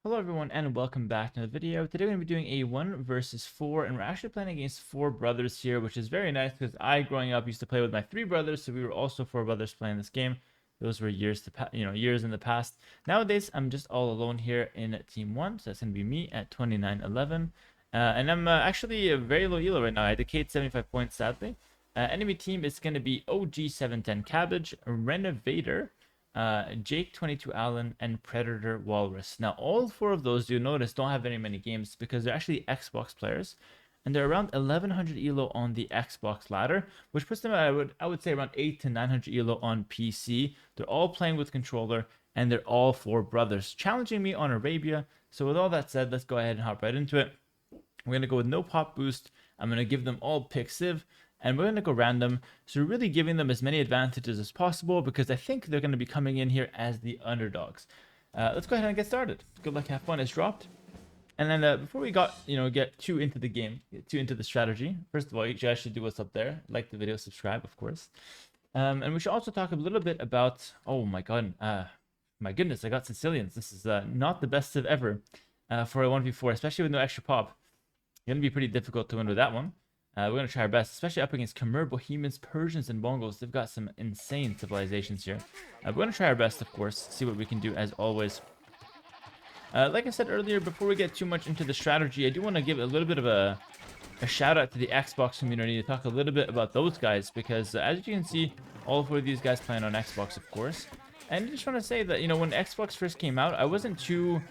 Hello everyone and welcome back to the video. Today we're going to be doing a 1 versus 4 and we're actually playing against 4 brothers here, which is very nice because I growing up used to play with my 3 brothers, so we were also 4 brothers playing this game. Those were years years in the past. Nowadays I'm just all alone here in team 1, so that's going to be me at 2911. And I'm actually very low elo right now. I decayed 75 points sadly. Enemy team is going to be OG710 Cabbage, Renovator, Jake 22 Allen, and Predator Walrus. Now, all 4 of those, you notice, don't have very many games because they're actually Xbox players, and they're around 1100 elo on the Xbox ladder, which puts them at I would say around 8 to 900 elo on PC. They're all playing with controller, and they're all 4 brothers, challenging me on Arabia. So with all that said, let's go ahead and hop right into it. We're gonna go with no pop boost. I'm gonna give them all pick Civ, and we're going to go random. So we're really giving them as many advantages as possible because I think they're going to be coming in here as the underdogs. Let's go ahead and get started. Good luck, have fun is dropped. And then before we get too into the game, get too into the strategy, first of all, you guys should do what's up there. Like the video, subscribe, of course. And we should also talk a little bit about, oh my god, my goodness, I got Sicilians. This is not the best Civ ever for a 1v4, especially with no extra pop. Going to be pretty difficult to win with that one. We're going to try our best, especially up against Khmer, Bohemians, Persians, and Mongols. They've got some insane civilizations here. We're going to try our best, of course, see what we can do as always. Like I said earlier, before we get too much into the strategy, I do want to give a little bit of a shout out to the Xbox community to talk a little bit about those guys, because as you can see, all 4 of these guys playing on Xbox, of course. And I just want to say that, when Xbox first came out, I wasn't too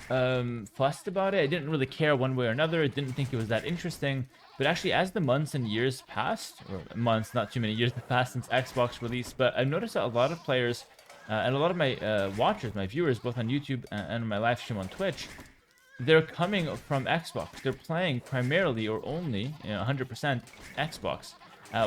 fussed about it. I didn't really care one way or another. I didn't think it was that interesting. But actually, as the months and years passed, or months, not too many years have passed since Xbox released, but I've noticed that a lot of players and a lot of my watchers, my viewers, both on YouTube and my live stream on Twitch, they're coming from Xbox. They're playing primarily or only 100% Xbox,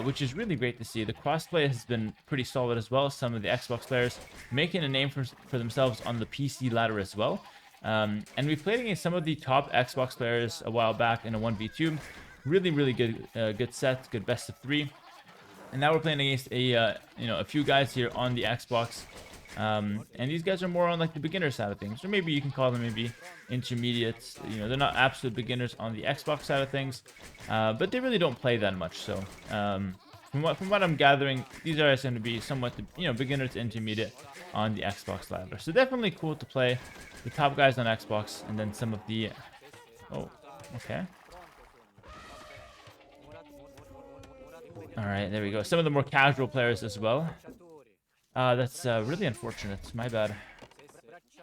which is really great to see. The crossplay has been pretty solid as well. Some of the Xbox players making a name for themselves on the PC ladder as well. And we played against some of the top Xbox players a while back in a 1v2. Really good good set, good best of 3. And now we're playing against a few guys here on the Xbox. And these guys are more on like the beginner side of things, or maybe you can call them maybe intermediates. They're not absolute beginners on the Xbox side of things, but they really don't play that much. So from what I'm gathering, these are going to be somewhat beginner to intermediate on the Xbox ladder. So definitely cool to play the top guys on Xbox, and then some of the okay. All right, there we go. Some of the more casual players as well. That's really unfortunate. My bad.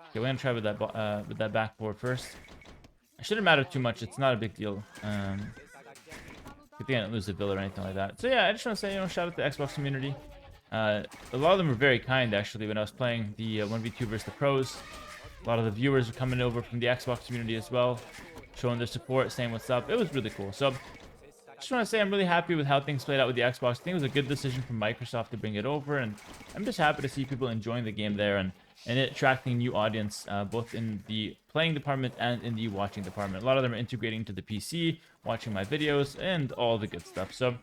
Okay, we're gonna try with that backboard first. It shouldn't matter too much. It's not a big deal. Good thing I didn't lose the bill or anything like that. So yeah, I just want to say, shout out to the Xbox community. A lot of them were very kind actually when I was playing the 1v2 versus the pros. A lot of the viewers were coming over from the Xbox community as well, showing their support, saying what's up. It was really cool. So just want to say I'm really happy with how things played out with the Xbox. I think it was a good decision from Microsoft to bring it over, and I'm just happy to see people enjoying the game there and it attracting new audience, both in the playing department and in the watching department. A lot of them are integrating to the PC, watching my videos, and all the good stuff. So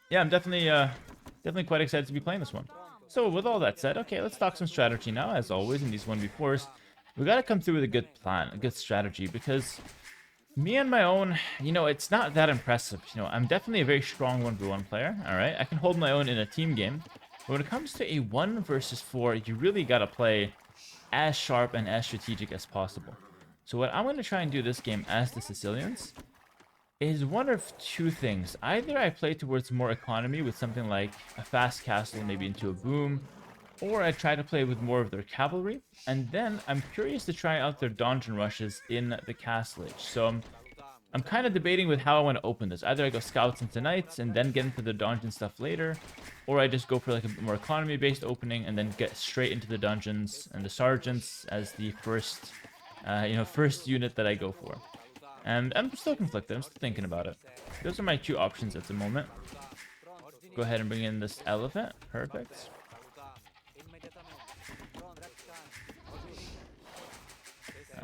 yeah, I'm definitely quite excited to be playing this one. So with all that said, okay, let's talk some strategy now. As always in these 1v4s, we got to come through with a good plan, a good strategy, because me on my own, it's not that impressive. I'm definitely a very strong 1v1 player, all right? I can hold my own in a team game. But when it comes to a 1 versus 4, you really got to play as sharp and as strategic as possible. So what I'm going to try and do this game as the Sicilians is one of 2 things. Either I play towards more economy with something like a fast castle, maybe into a boom, or I try to play with more of their cavalry, and then I'm curious to try out their dungeon rushes in the castle age. So I'm kind of debating with how I want to open this. Either I go scouts into knights and then get into the dungeon stuff later, or I just go for like a bit more economy-based opening and then get straight into the dungeons and the sergeants as the first, first unit that I go for. And I'm still conflicted. I'm still thinking about it. Those are my 2 options at the moment. Go ahead and bring in this elephant. Perfect.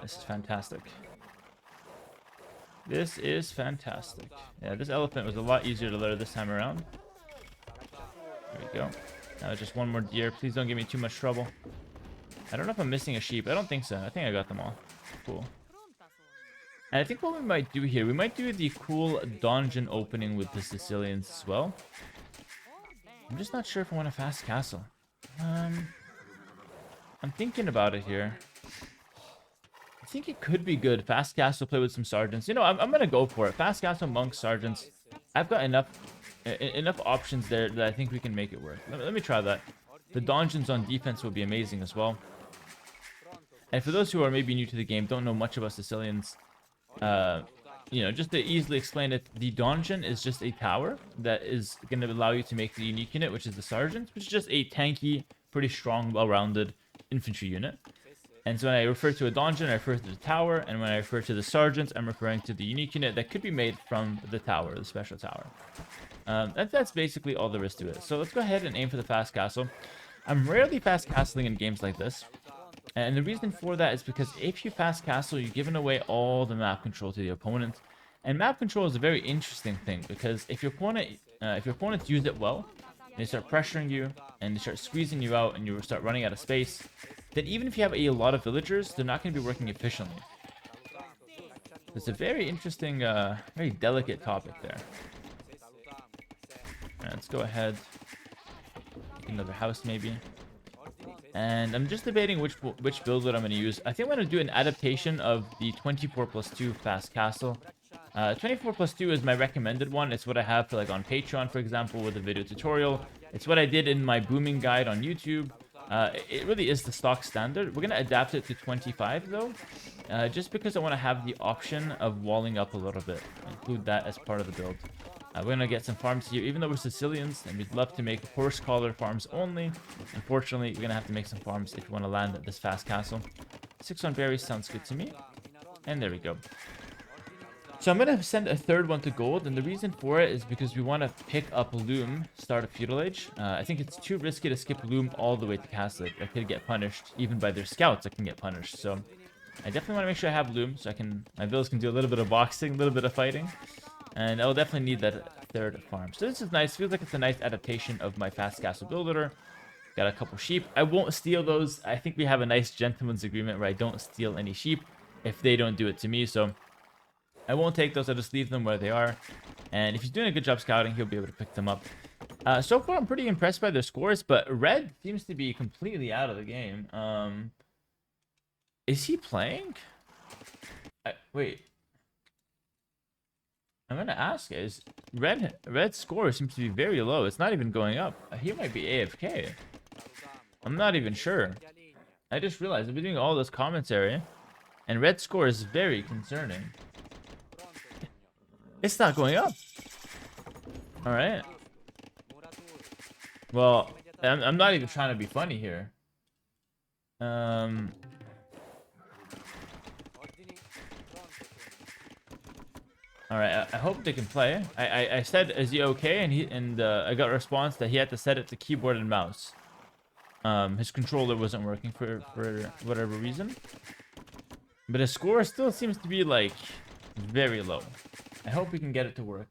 This is fantastic. This is fantastic. Yeah, this elephant was a lot easier to lure this time around. There we go. Now just one more deer. Please don't give me too much trouble. I don't know if I'm missing a sheep. I don't think so. I think I got them all. cool. And I think what we might do here, we might do the cool dungeon opening with the Sicilians as well. I'm just not sure if I want a fast castle. I'm thinking about it here. I think it could be good. Fast castle, play with some sergeants. You know, I'm gonna go for it. Fast castle, monks, sergeants. I've got enough options there that I think we can make it work. Let me try that. The dungeons on defense will be amazing as well. And for those who are maybe new to the game, don't know much about Sicilians, you know, just to easily explain it, the dungeon is just a tower that is going to allow you to make the unique unit, which is the sergeant, which is just a tanky, pretty strong, well-rounded infantry unit. And so when I refer to a dungeon, I refer to the tower, and when I refer to the sergeants, I'm referring to the unique unit that could be made from the tower, the special tower. That's basically all there is to it. So let's go ahead and aim for the fast castle. I'm rarely fast castling in games like this. And the reason for that is because if you fast castle, you're giving away all the map control to the opponent. And map control is a very interesting thing because if your opponents use it well, they start pressuring you and they start squeezing you out and you start running out of space, then even if you have a lot of villagers, they're not going to be working efficiently. It's a very interesting, very delicate topic there. Alright, let's go ahead. Make another house maybe. And I'm just debating which build I'm going to use. I think I'm going to do an adaptation of the 24+2 fast castle. 24+2 is my recommended one. It's what I have for like on Patreon, for example, with a video tutorial. It's what I did in my booming guide on YouTube. It really is the stock standard. We're going to adapt it to 25 though, just because I want to have the option of walling up a little bit. Include that as part of the build. We're going to get some farms here, even though we're Sicilians, and we'd love to make horse collar farms only. Unfortunately, we're going to have to make some farms if you want to land at this fast castle. 6 on berries sounds good to me. And there we go. So I'm going to send a third one to gold, and the reason for it is because we want to pick up Loom, start of Feudal Age. I think it's too risky to skip Loom all the way to Castle. I could get punished. Even by their scouts, I can get punished. So I definitely want to make sure I have Loom, so my villas can do a little bit of boxing, a little bit of fighting. And I'll definitely need that third farm. So this is nice. Feels like it's a nice adaptation of my fast castle builder. Got a couple sheep. I won't steal those. I think we have a nice gentleman's agreement where I don't steal any sheep if they don't do it to me. So I won't take those. I'll just leave them where they are. And if he's doing a good job scouting, he'll be able to pick them up. So far, I'm pretty impressed by their scores, but Red seems to be completely out of the game. Is he playing? Wait. I'm gonna ask, is Red's score seems to be very low. It's not even going up. He might be AFK. I'm not even sure. I just realized I've been doing all this commentary, and Red's score is very concerning. It's not going up. All right. Well, I'm not even trying to be funny here. All right, I hope they can play. I said, is he okay? And I got a response that he had to set it to keyboard and mouse. His controller wasn't working for whatever reason. But his score still seems to be like very low. I hope we can get it to work.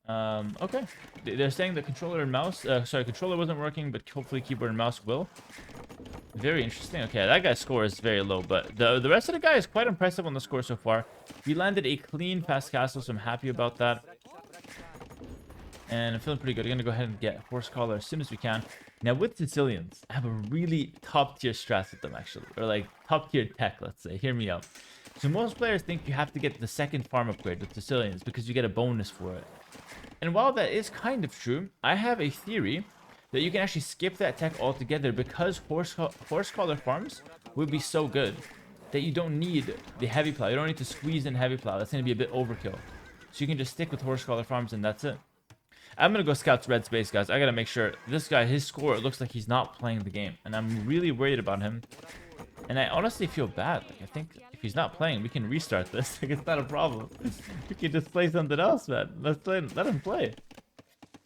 Okay. They're saying the controller and mouse, controller wasn't working, but hopefully keyboard and mouse will. Very interesting. Okay, that guy's score is very low, but the rest of the guy is quite impressive on the score so far. We landed a clean fast castle, so I'm happy about that. And I'm feeling pretty good. I'm gonna go ahead and get horse collar as soon as we can. Now with Sicilians, I have a really top tier strat with them actually, or like top tier tech, let's say. Hear me out. So most players think you have to get the second farm upgrade with Sicilians because you get a bonus for it. And while that is kind of true, I have a theory that you can actually skip that tech altogether because horse collar farms would be so good that you don't need the heavy plow. You don't need to squeeze in heavy plow. That's going to be a bit overkill. So you can just stick with horse collar farms and that's it. I'm going to go scout red space, guys. I got to make sure. This guy, his score, it looks like he's not playing the game. And I'm really worried about him. And I honestly feel bad. Like, I think if he's not playing, we can restart this. Like, it's not a problem. We can just play something else, man. Let him play.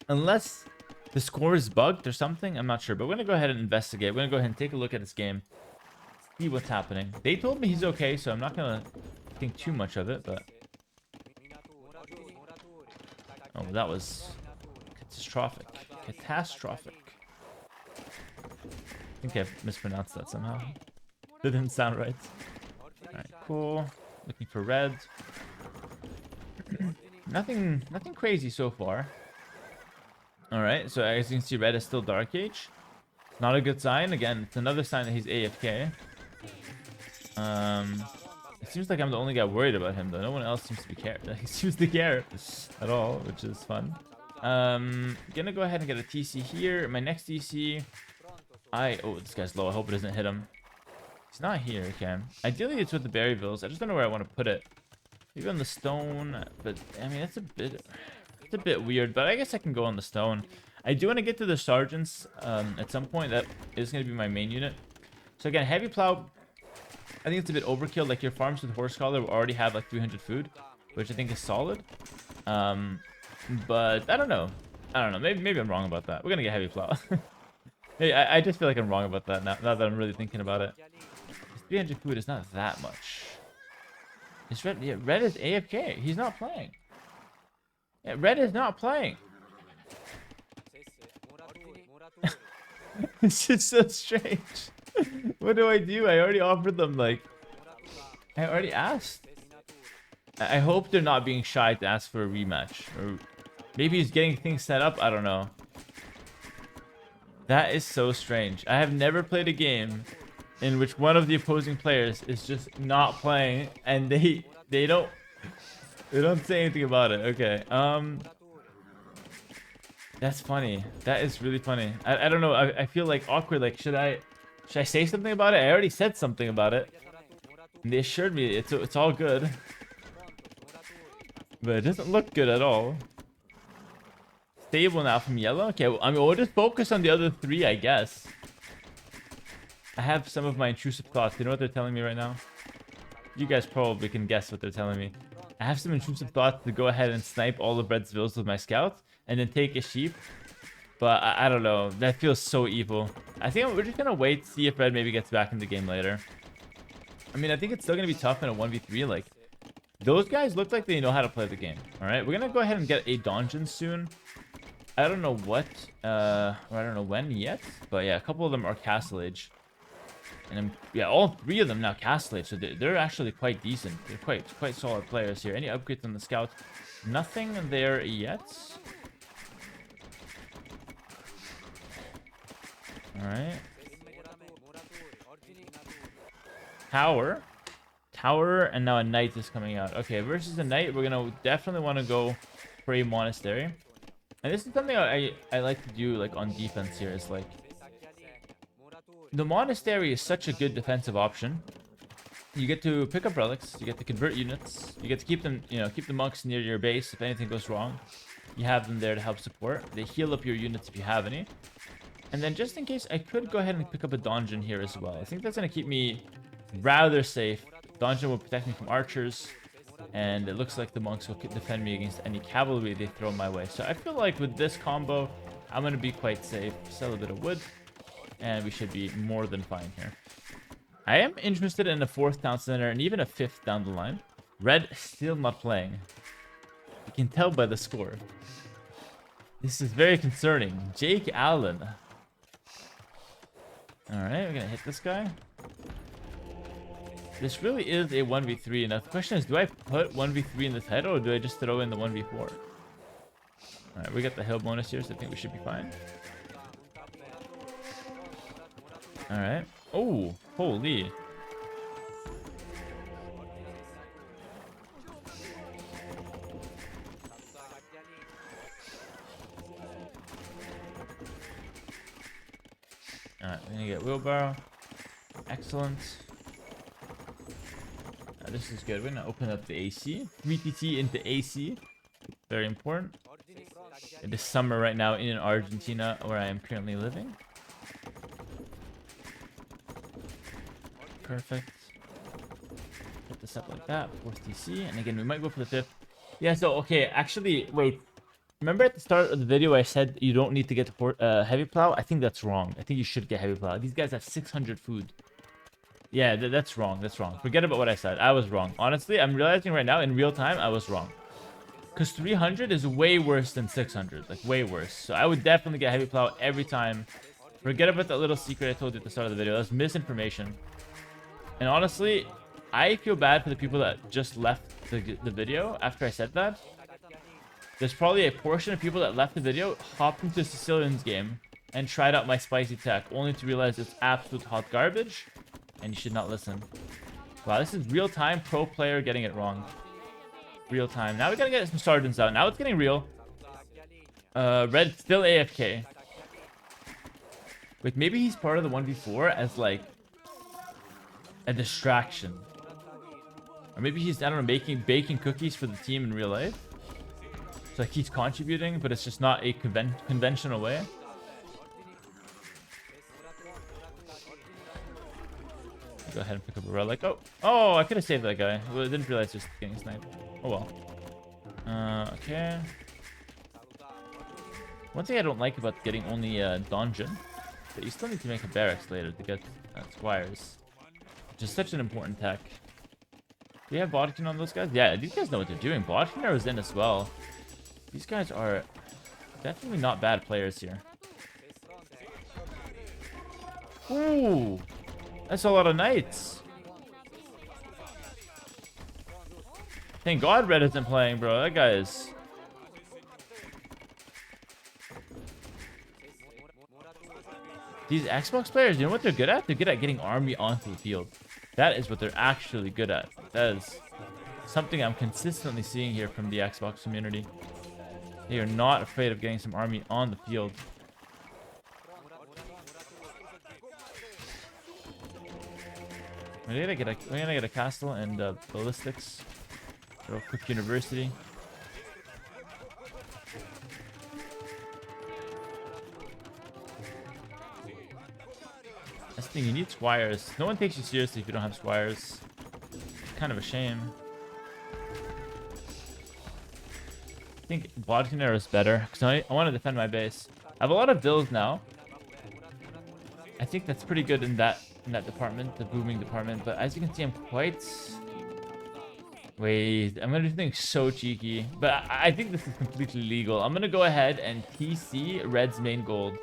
Unless the score is bugged or something, I'm not sure. But we're going to go ahead and investigate. We're going to go ahead and take a look at this game. See what's happening. They told me he's okay, so I'm not going to think too much of it, but... Oh, that was catastrophic. Catastrophic. I think I mispronounced that somehow. That didn't sound right. Alright. Cool. Looking for red. Nothing crazy so far. All right, so as you can see, red is still Dark Age. Not a good sign. Again, it's another sign that he's AFK. It seems like I'm the only guy worried about him, though. No one else seems to be care. He seems to care at all, which is fun. Gonna go ahead and get a TC here. My next TC, oh, this guy's low. I hope it doesn't hit him. He's not here. Okay. Ideally, it's with the Berryvilles. I just don't know where I want to put it. Maybe on the stone, but I mean, it's a bit weird. But I guess I can go on the stone. I do want to get to the sergeants at some point. That is going to be my main unit. So again, heavy plow. I think it's a bit overkill. Like your farms with horse collar will already have like 300 food, which I think is solid. But I don't know. Maybe I'm wrong about that. We're gonna get heavy plow. Hey, I just feel like I'm wrong about that now that I'm really thinking about it. 300 food is not that much. Is red? Yeah, red is AFK. He's not playing. Yeah, red is not playing. It's just so strange. What do? I already offered them, like, I already asked. I hope they're not being shy to ask for a rematch. Or maybe he's getting things set up. I don't know. That is so strange. I have never played a game in which one of the opposing players is just not playing and they don't say anything about it. Okay. That's funny. That is really funny. I don't know. I feel like awkward. Like, should I say something about it? I already said something about it. And they assured me it's all good. But it doesn't look good at all. Stable now from yellow. Okay, well, I mean, we'll just focus on the other three, I guess. I have some of my intrusive thoughts. You know what they're telling me right now? You guys probably can guess what they're telling me. I have some intrusive thoughts to go ahead and snipe all of Red's villas with my scouts and then take a sheep. But I don't know. That feels so evil. I think we're just going to wait, see if Red maybe gets back in the game later. I mean, I think it's still going to be tough in a 1v3. Like, those guys look like they know how to play the game. All right, we're going to go ahead and get a dungeon soon. I don't know what, or I don't know when yet. But yeah, a couple of them are Castle Age. And then, yeah, all three of them now Castle Age. So they're actually quite decent. They're quite solid players here. Any upgrades on the scout? Nothing there yet. Alright. Tower, and now a knight is coming out. Okay, versus a knight, we're gonna definitely want to go for a monastery. And this is something I like to do, like, on defense here. Is like, the monastery is such a good defensive option. You get to pick up relics, you get to convert units, you get to keep them, you know, keep the monks near your base if anything goes wrong. You have them there to help support. They heal up your units if you have any. And then just in case, I could go ahead and pick up a donjon here as well. I think that's going to keep me rather safe. Donjon will protect me from archers. And it looks like the monks will defend me against any cavalry they throw my way. So I feel like with this combo, I'm going to be quite safe. Sell a bit of wood. And we should be more than fine here. I am interested in a 4th town center and even a 5th down the line. Red still not playing. You can tell by the score. This is very concerning. Jake Allen. Alright, we're gonna hit this guy. This really is a 1v3. Now the question is, do I put 1v3 in the title or do I just throw in the 1v4? Alright, we got the hill bonus here, so I think we should be fine. Alright. Oh, holy. Alright, we're gonna get wheelbarrow. Excellent. This is good. We're gonna open up the AC. 3TT into AC. Very important. It is summer right now in Argentina, where I am currently living. Perfect. Put this up like that. 4th TC. And again, we might go for the 5th. Yeah, so, okay. Actually, wait. Remember at the start of the video I said you don't need to get heavy plow? I think that's wrong. I think you should get heavy plow. These guys have 600 food. Yeah, that's wrong. That's wrong. Forget about what I said. I was wrong. Honestly, I'm realizing right now in real time I was wrong. Because 300 is way worse than 600. Like, way worse. So I would definitely get heavy plow every time. Forget about that little secret I told you at the start of the video. That's misinformation. And honestly, I feel bad for the people that just left the video after I said that. There's probably a portion of people that left the video, hopped into Sicilian's game, and tried out my spicy tech, only to realize it's absolute hot garbage, and you should not listen. Wow, this is real-time pro player getting it wrong. Real-time. Now we gotta get some sergeants out. Now it's getting real. Red still AFK. Wait, maybe he's part of the 1v4 as, like, a distraction. Or maybe he's, I don't know, baking cookies for the team in real life. So, like, he's contributing, but it's just not a conventional way. Go ahead and pick up a relic. Oh, I could have saved that guy. Well, I didn't realize he was getting sniped. Oh, well. Okay. One thing I don't like about getting only a dungeon, but you still need to make a barracks later to get squires, which is such an important tech. Do you have Bodkin on those guys? Yeah, these guys know what they're doing. Bodkin is in as well. These guys are definitely not bad players here. Ooh, that's a lot of knights. Thank God Red isn't playing, bro. That guy is... These Xbox players, you know what they're good at? They're good at getting army onto the field. That is what they're actually good at. That is something I'm consistently seeing here from the Xbox community. They are not afraid of getting some army on the field. We're gonna get a castle and ballistics. Real quick university. That's the thing, you need squires. No one takes you seriously if you don't have squires. It's kind of a shame. I think Bodkin is better because I want to defend my base. I have a lot of builds now. I think that's pretty good in that department, the booming department. But as you can see, I'm quite... Wait, I'm gonna do something so cheeky, but I think this is completely legal. I'm gonna go ahead and TC Red's main gold.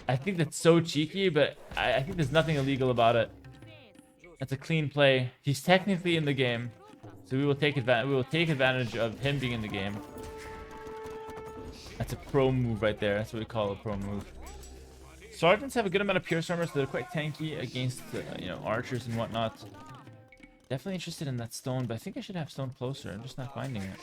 I think that's so cheeky, but I think there's nothing illegal about it. That's a clean play. He's technically in the game, so we will take advantage of him being in the game. That's a pro move right there. That's what we call a pro move. Sergeants have a good amount of pierce armor, so they're quite tanky against you know, archers and whatnot. Definitely interested in that stone, but I think I should have stone closer. I'm just not finding it.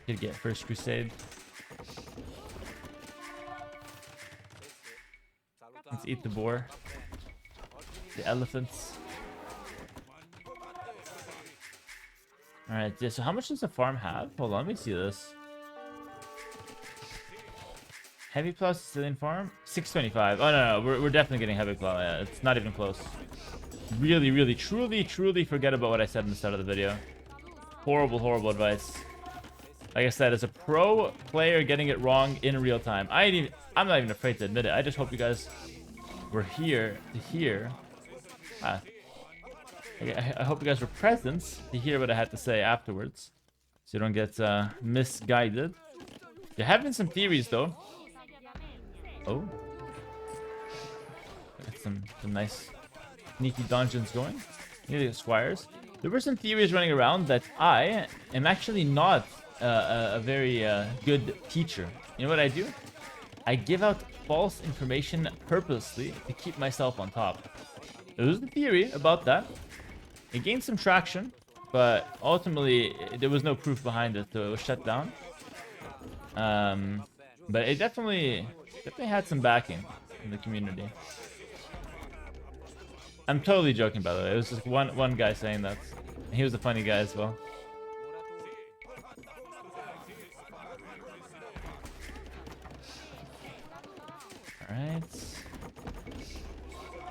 Did get first crusade. Let's eat the boar. The elephants. Alright, yeah, so how much does the farm have? Hold on, let me see this. Heavy plow Sicilian farm? 625. Oh, no, we're definitely getting heavy plow. Yeah, it's not even close. Really, truly forget about what I said in the start of the video. Horrible advice. Like I said, as a pro player getting it wrong in real time. I'm not even afraid to admit it. I just hope you guys were here to hear. I hope you guys were present to hear what I had to say afterwards, so you don't get misguided. There have been some theories though. Oh, got some nice sneaky dungeons going. Need to get squires. There were some theories running around that I am actually not a very good teacher. You know what I do? I give out false information purposely to keep myself on top. There was a theory about that. It gained some traction, but ultimately there was no proof behind it, so it was shut down. But it definitely had some backing in the community. I'm totally joking, by the way. It was just one guy saying that. And he was a funny guy as well. Alright.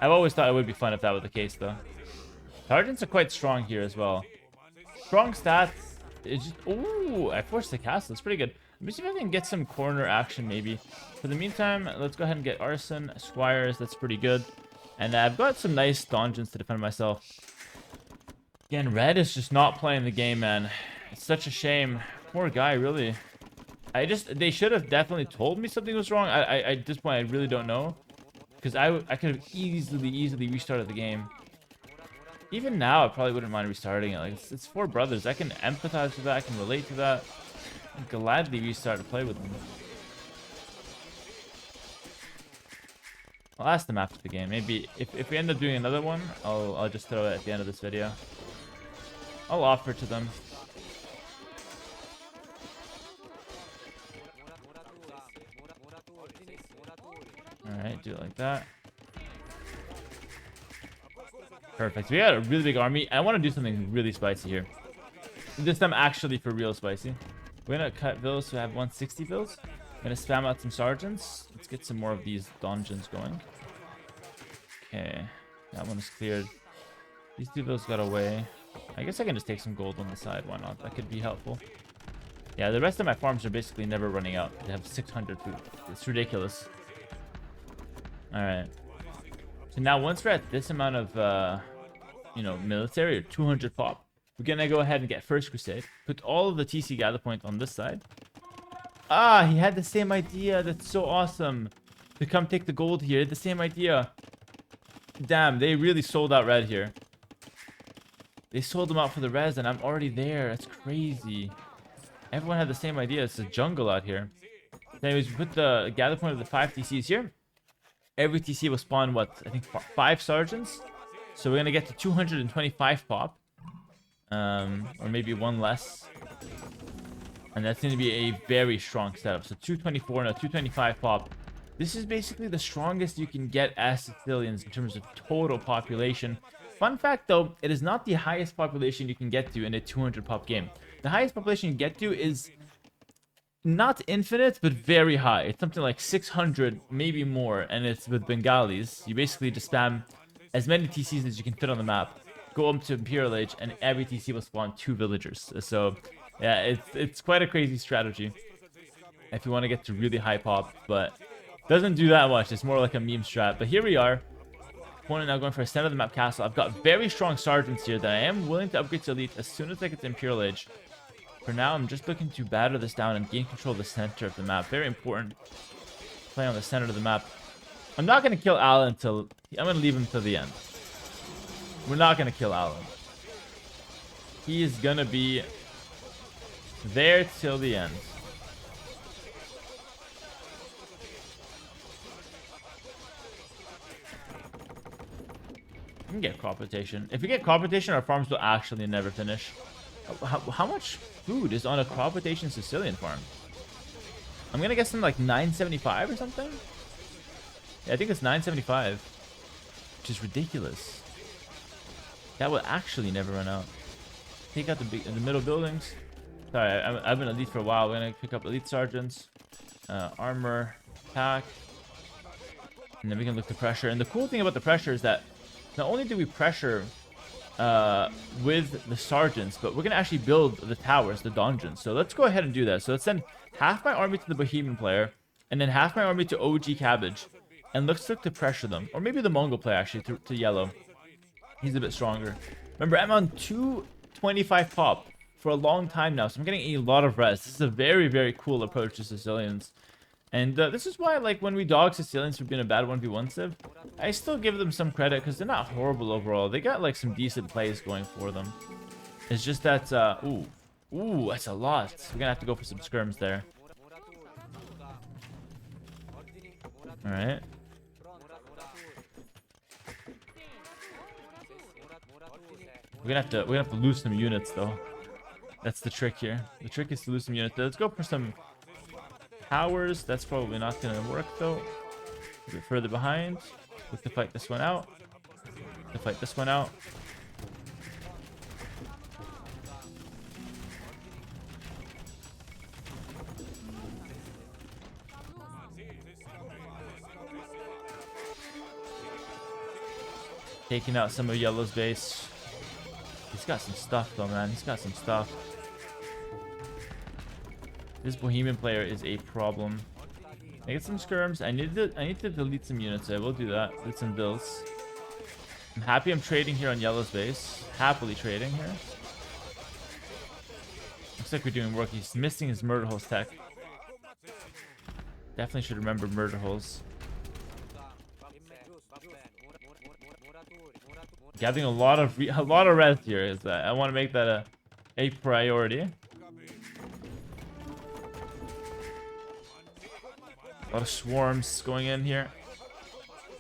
I've always thought it would be fun if that were the case, though. Sergeants are quite strong here as well. Strong stats. It's just... Ooh, I forced the castle. It's pretty good. Let me see if I can get some corner action maybe. For the meantime, let's go ahead and get Arson, Squires. That's pretty good. And I've got some nice dungeons to defend myself. Again, Red is just not playing the game, man. It's such a shame. Poor guy, really. They should have definitely told me something was wrong. At this point, I really don't know. Because I could have easily restarted the game. Even now, I probably wouldn't mind restarting it. Like, it's four brothers. I can empathize with that. I can relate to that. I'd gladly restart to play with them. I'll ask them after the game. Maybe if we end up doing another one, I'll just throw it at the end of this video. I'll offer to them. Alright, do it like that. Perfect. We got a really big army. I want to do something really spicy here. This time actually for real spicy. We're gonna cut villas so we have 160 villas. I'm gonna spam out some sergeants. Let's get some more of these dungeons going. Okay, that one is cleared. These two villas got away. I guess I can just take some gold on the side. Why not? That could be helpful. Yeah, the rest of my farms are basically never running out. They have 600 food. It's ridiculous. Alright. So now once we're at this amount of, military, or 200 pop, we're gonna go ahead and get First Crusade. Put all of the TC gather point on this side. Ah, he had the same idea. That's so awesome. To come take the gold here. He had the same idea. Damn, they really sold out red here. They sold them out for the res, and I'm already there. That's crazy. Everyone had the same idea. It's a jungle out here. Anyways, we put the gather point of the 5 TCs here. Every TC will spawn, what? I think 5 sergeants. So we're going to get to 225 pop. Or maybe one less. And that's going to be a very strong setup. So 224, no, 225 pop. This is basically the strongest you can get as Sicilians in terms of total population. Fun fact though, it is not the highest population you can get to in a 200 pop game. The highest population you get to is not infinite, but very high. It's something like 600, maybe more, and it's with Bengalis. You basically just spam as many TCs as you can fit on the map. Go up to Imperial Age, and every TC will spawn 2 villagers. So, yeah, it's quite a crazy strategy if you want to get to really high pop, but doesn't do that much. It's more like a meme strat. But here we are. Opponent now going for a center of the map castle. I've got very strong sergeants here that I am willing to upgrade to elite as soon as I get to Imperial Age. For now, I'm just looking to batter this down and gain control of the center of the map. Very important. Play on the center of the map. I'm not going to kill Alan until... I'm going to leave him till the end. We're not going to kill Alan. He is going to be there till the end. We can get crop rotation. If we get crop rotation, our farms will actually never finish. How much food is on a crop rotation Sicilian farm? I'm gonna guess something like 975 or something. Yeah, I think it's 975, which is ridiculous. That will actually never run out. Take out the middle buildings. Sorry, I've been elite for a while. We're gonna pick up elite sergeants, armor, pack, and then we can look to pressure. And the cool thing about the pressure is that not only do we pressure with the sergeants, but we're gonna actually build the towers, the dungeons. So let's go ahead and do that. So let's send half my army to the Bohemian player, and then half my army to OG Cabbage, and let's look to pressure them, or maybe the Mongol player actually to yellow. He's a bit stronger. Remember, I'm on 225 pop for a long time now, so I'm getting a lot of res. This is a very, very cool approach to Sicilians. And this is why, like, when we dog Sicilians for being a bad 1v1 civ, I still give them some credit because they're not horrible overall. They got, like, some decent plays going for them. It's just that, ooh, that's a lot. We're gonna have to go for some skirms there. Alright. We're gonna have to lose some units, though. That's the trick here. The trick is to lose some units. Let's go for some towers. That's probably not gonna work though. A bit further behind. Look to fight this one out. To fight this one out. Taking out some of Yellow's base. He's got some stuff though, man. He's got some stuff. This Bohemian player is a problem. I get some skirms. I need to delete some units. I will do that. Delete some bills. I'm happy I'm trading here on yellow's base. Happily trading here. Looks like we're doing work. He's missing his murder holes tech. Definitely should remember murder holes. Gathering a lot of res here. Is that I want to make that a priority. A lot of swarms going in here.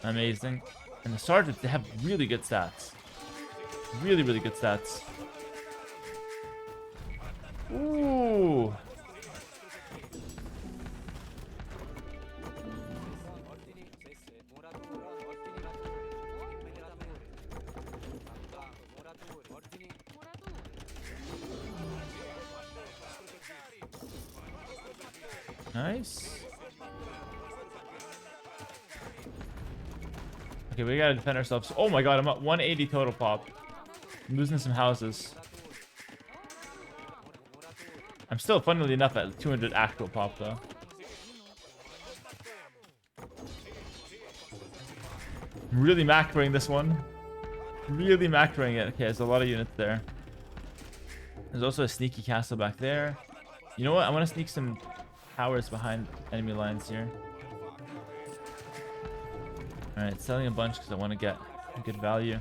Amazing. And the sergeants, they have really good stats. Really, really good stats. Ooh. Nice. Okay, we gotta defend ourselves. Oh my god, I'm at 180 total pop. I'm losing some houses. I'm still, funnily enough, at 200 actual pop, though. I'm really macroing this one. Really macroing it. Okay, there's a lot of units there. There's also a sneaky castle back there. You know what? I want to sneak some towers behind enemy lines here. Alright, selling a bunch because I want to get a good value.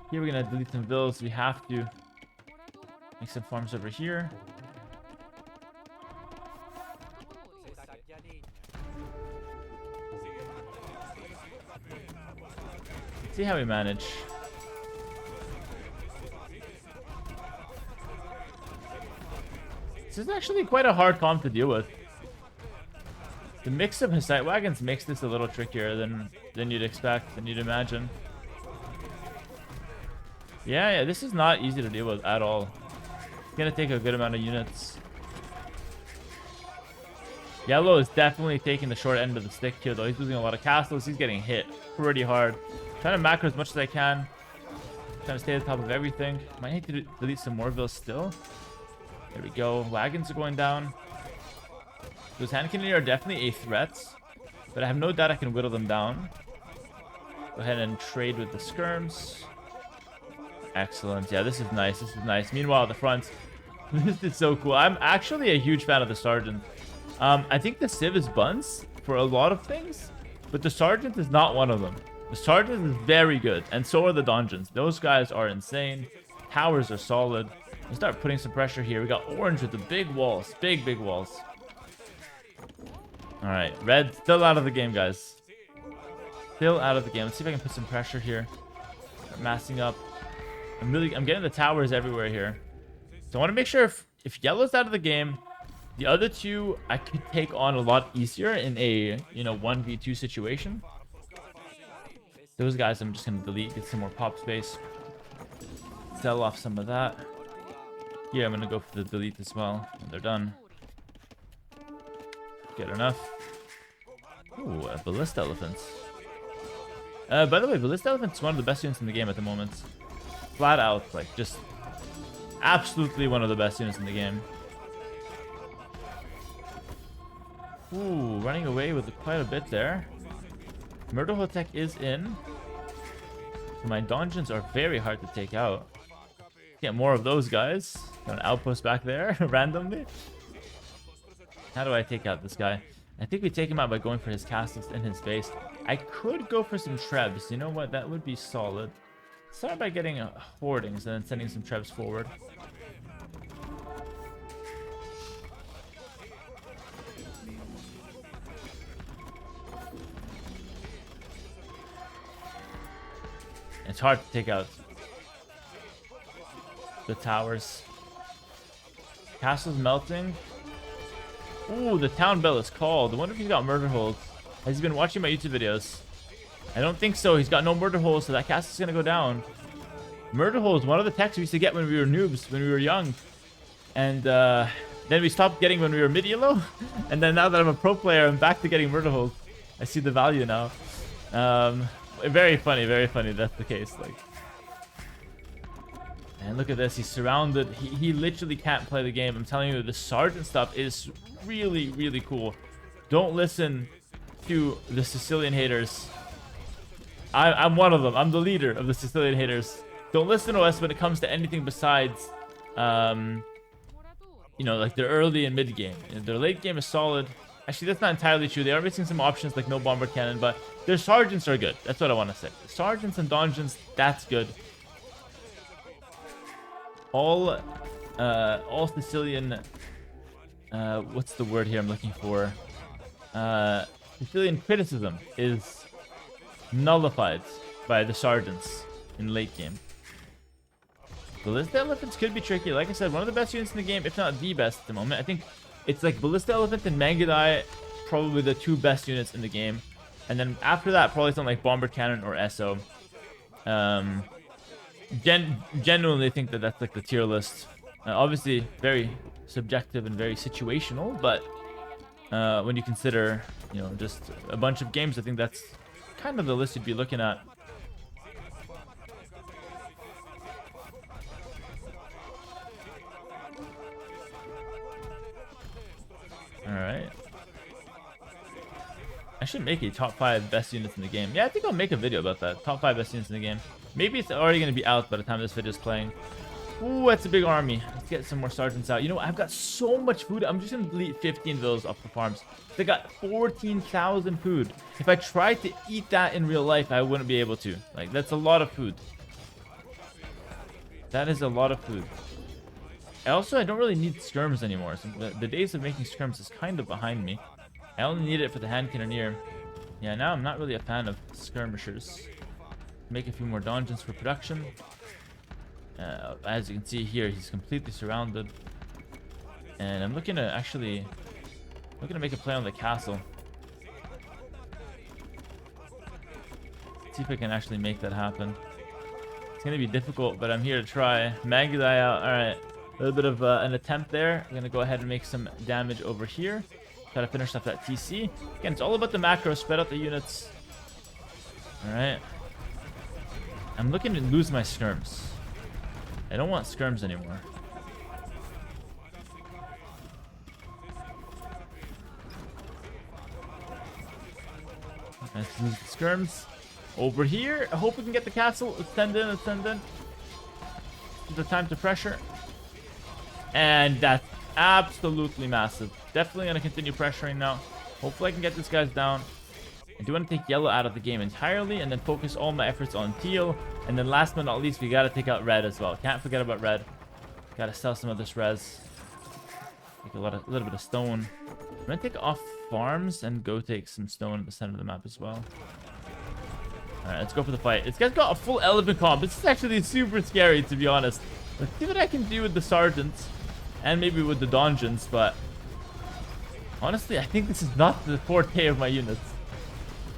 Here we're going to delete some villas. We have to make some farms over here. See how we manage. This is actually quite a hard comp to deal with. The mix of his site wagons makes this a little trickier than you'd expect, than you'd imagine. Yeah, this is not easy to deal with at all. It's gonna take a good amount of units. Yellow is definitely taking the short end of the stick here, though. He's losing a lot of castles. He's getting hit pretty hard. Trying to macro as much as I can. Trying to stay at the top of everything. Might need to delete some more villas still. There we go. Wagons are going down. Those hand cannon are definitely a threat, but I have no doubt I can whittle them down. Go ahead and trade with the skirms. Excellent. Yeah, this is nice. This is nice. Meanwhile, at the front, this is so cool. I'm actually a huge fan of the sergeant. I think the civ is buns for a lot of things, but the sergeant is not one of them. The sergeant is very good, and so are the dungeons. Those guys are insane. Towers are solid. We'll start putting some pressure here. We got orange with the big walls. Big walls. Alright, red still out of the game, guys. Still out of the game. Let's see if I can put some pressure here. Start massing up. I'm getting the towers everywhere here. So I want to make sure if yellow's out of the game, the other two I could take on a lot easier in a 1v2 situation. Those guys I'm just gonna delete, get some more pop space. Sell off some of that. Here I'm gonna go for the delete as well when they're done. Get enough. Ooh, a ballista elephant. By the way, ballista elephant's one of the best units in the game at the moment. Flat out, like, just absolutely one of the best units in the game. Ooh, running away with quite a bit there. Murder Hotech is in. So my dungeons are very hard to take out. Get more of those guys. Got an outpost back there, randomly. How do I take out this guy? I think we take him out by going for his castles in his base. I could go for some trebs. You know what? That would be solid. Start by getting hoardings and then sending some trebs forward. It's hard to take out the towers. Castle's melting. Ooh, the town bell is called. I wonder if he's got murder holes. Has he been watching my YouTube videos? I don't think so. He's got no murder holes, so that castle's gonna go down. Murder holes, one of the techs we used to get when we were noobs, when we were young. And then we stopped getting when we were mid-elo. And then now that I'm a pro player, I'm back to getting murder holes. I see the value now. Very funny that's the case. Like, And look at this. He's surrounded. He literally can't play the game. I'm telling you, the sergeant stuff is really, really cool. Don't listen to the Sicilian haters. I'm one of them. I'm the leader of the Sicilian haters. Don't listen to us when it comes to anything besides, you know, like their early and mid game. Their late game is solid. Actually, that's not entirely true. They are missing some options like no bomber cannon, but their sergeants are good. That's what I want to say. Sergeants and donjons, that's good. All Sicilian, what's the word here I'm looking for? Sicilian criticism is nullified by the sergeants in late game. Ballista elephants could be tricky. Like I said, one of the best units in the game, if not the best at the moment. I think it's like Ballista Elephant and Mangadai, probably the two best units in the game. And then after that, probably something like Bomber Cannon or SO. Genuinely think that that's like the tier list. Obviously, very subjective and very situational, but when you consider, you know, just a bunch of games, I think that's kind of the list you'd be looking at. Alright. I should make a top 5 best units in the game. Yeah, I think I'll make a video about that. Top 5 best units in the game. Maybe it's already going to be out by the time this video is playing. Ooh, that's a big army. Let's get some more sergeants out. You know, I've got so much food. I'm just going to delete 15 villas off the farms. They got 14,000 food. If I tried to eat that in real life, I wouldn't be able to. Like, that's a lot of food. That is a lot of food. I don't really need skirms anymore. So the days of making skirms is kind of behind me. I only need it for the hand cannoneer. Yeah, now I'm not really a fan of skirmishers. Make a few more dungeons for production. As you can see here, he's completely surrounded. And I'm looking to make a play on the castle. See if I can actually make that happen. It's going to be difficult, but I'm here to try. Mangadai out. Alright. A little bit of an attempt there. I'm going to go ahead and make some damage over here. Try to finish off that TC. Again, it's all about the macro. Spread out the units. Alright. I'm looking to lose my skirms. I don't want skirms anymore. Let's lose the skirms. Over here. I hope we can get the castle. Let's send in. Let's send in. The time to pressure. And that's absolutely massive. Definitely going to continue pressuring now. Hopefully I can get these guys down. I do want to take yellow out of the game entirely and then focus all my efforts on teal. And then last but not least, we got to take out red as well. Can't forget about red. Got to sell some of this res. Take a little bit of stone. I'm going to take off farms and go take some stone at the center of the map as well. Alright, let's go for the fight. This guy's got a full elephant comp. This is actually super scary, to be honest. Let's see what I can do with the sergeants. And maybe with the donjons, but honestly, I think this is not the forte of my units.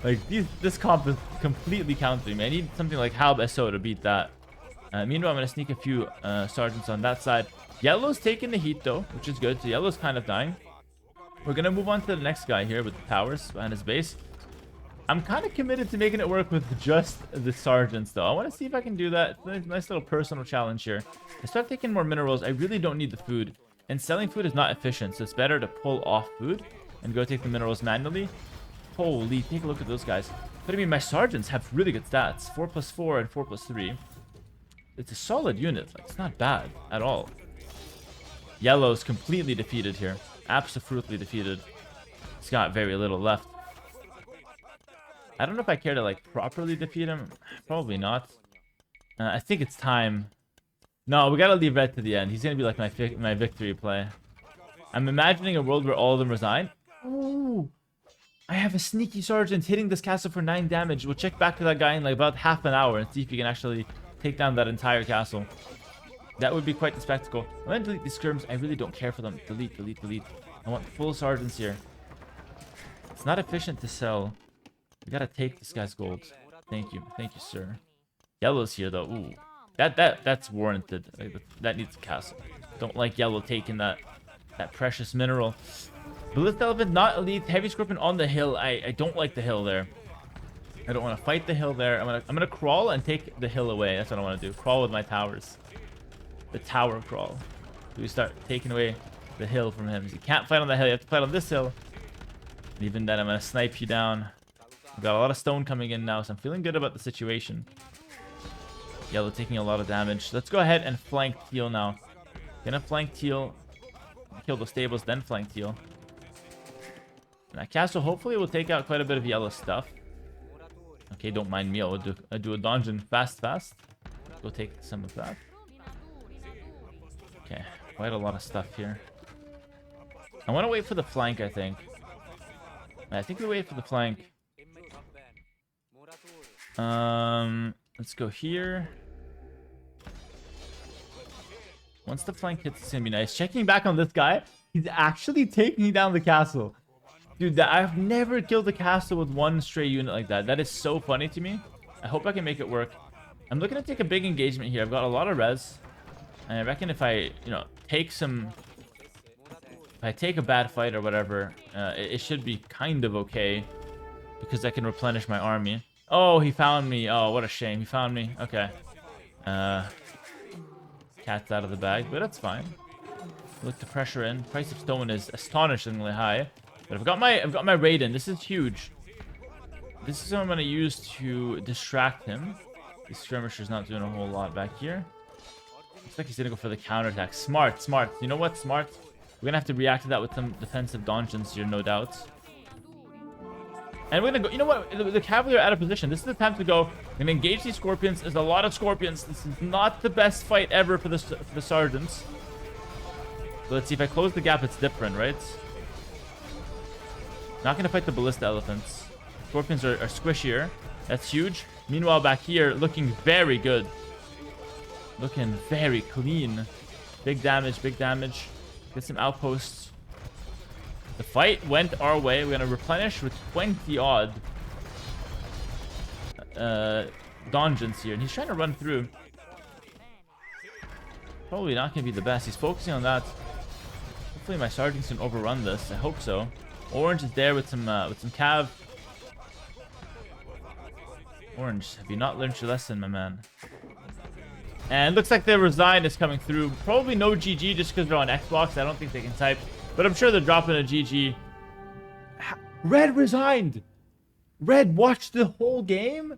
Like, this comp is completely countering me. I need something like Halb SO to beat that. Meanwhile, I'm going to sneak a few sergeants on that side. Yellow's taking the heat, though, which is good. So Yellow's kind of dying. We're going to move on to the next guy here with the towers behind his base. I'm kind of committed to making it work with just the sergeants, though. I want to see if I can do that. It's a nice little personal challenge here. I start taking more minerals. I really don't need the food. And selling food is not efficient, so it's better to pull off food and go take the minerals manually. Holy, take a look at those guys. But I mean, my sergeants have really good stats. 4+4 and 4+3. It's a solid unit. Like, it's not bad at all. Yellow's completely defeated here. Absolutely defeated. He's got very little left. I don't know if I care to, like, properly defeat him. Probably not. I think it's time. No, we gotta leave red to the end. He's gonna be like my victory play. I'm imagining a world where all of them resign. Ooh. I have a sneaky sergeant hitting this castle for 9 damage. We'll check back to that guy in like about half an hour and see if he can actually take down that entire castle. That would be quite the spectacle. I'm gonna delete these skirms. I really don't care for them. Delete, delete, delete. I want full sergeants here. It's not efficient to sell. We gotta take this guy's gold. Thank you, sir. Yellow's here though. Ooh, that's warranted. Like, that needs a castle. Don't like Yellow taking that precious mineral. Ballista Elephant, not elite. Heavy Scorpion on the hill. I don't like the hill there. I don't want to fight the hill there. I'm gonna crawl and take the hill away. That's what I want to do. Crawl with my towers. the tower crawl. So we start taking away the hill from him. You can't fight on that hill. You have to fight on this hill. And even then, I'm going to snipe you down. We've got a lot of stone coming in now, so I'm feeling good about the situation. Yellow taking a lot of damage. Let's go ahead and flank teal now. Gonna flank teal. Kill the stables, then flank teal. And that castle hopefully will take out quite a bit of yellow stuff. Okay, don't mind me. I'll do a dungeon fast. Go take some of that. Okay, quite a lot of stuff here. I want to wait for the flank, I think. I think we wait for the flank. Let's go here. Once the flank hits, it's gonna be nice. Checking back on this guy, he's actually taking down the castle. Dude, I've never killed the castle with one stray unit like that. That is so funny to me. I hope I can make it work. I'm looking to take a big engagement here. I've got a lot of res. And I reckon if I, take some... If I take a bad fight or whatever, it should be kind of okay. Because I can replenish my army. Oh, he found me. Oh, what a shame. He found me. Okay. Cat's out of the bag, but that's fine. Look to pressure in. Price of stone is astonishingly high. But I've got my Raiden. This is huge. This is what I'm gonna use to distract him. The skirmisher's not doing a whole lot back here. Looks like he's gonna go for the counterattack. Smart. You know what? Smart. We're gonna have to react to that with some defensive dungeons here, no doubt. And we're gonna go. You know what? The cavalry are out of position. This is the time to go. We're gonna engage these scorpions. There's a lot of scorpions. This is not the best fight ever for the sergeants. But let's see if I close the gap. It's different, right? Not gonna fight the ballista elephants. Scorpions are squishier. That's huge. Meanwhile, back here, looking very good. Looking very clean. Big damage. Get some outposts. The fight went our way. We're gonna replenish with 20 odd dungeons here, and he's trying to run through. Probably not gonna be the best. He's focusing on that. Hopefully my sergeants can overrun this. I hope so. Orange is there with some cav. Orange, have you not learned your lesson, my man? And looks like their resign is coming through. Probably no GG just because they're on Xbox. I don't think they can type. But I'm sure they're dropping a GG. Red resigned. Red watched the whole game?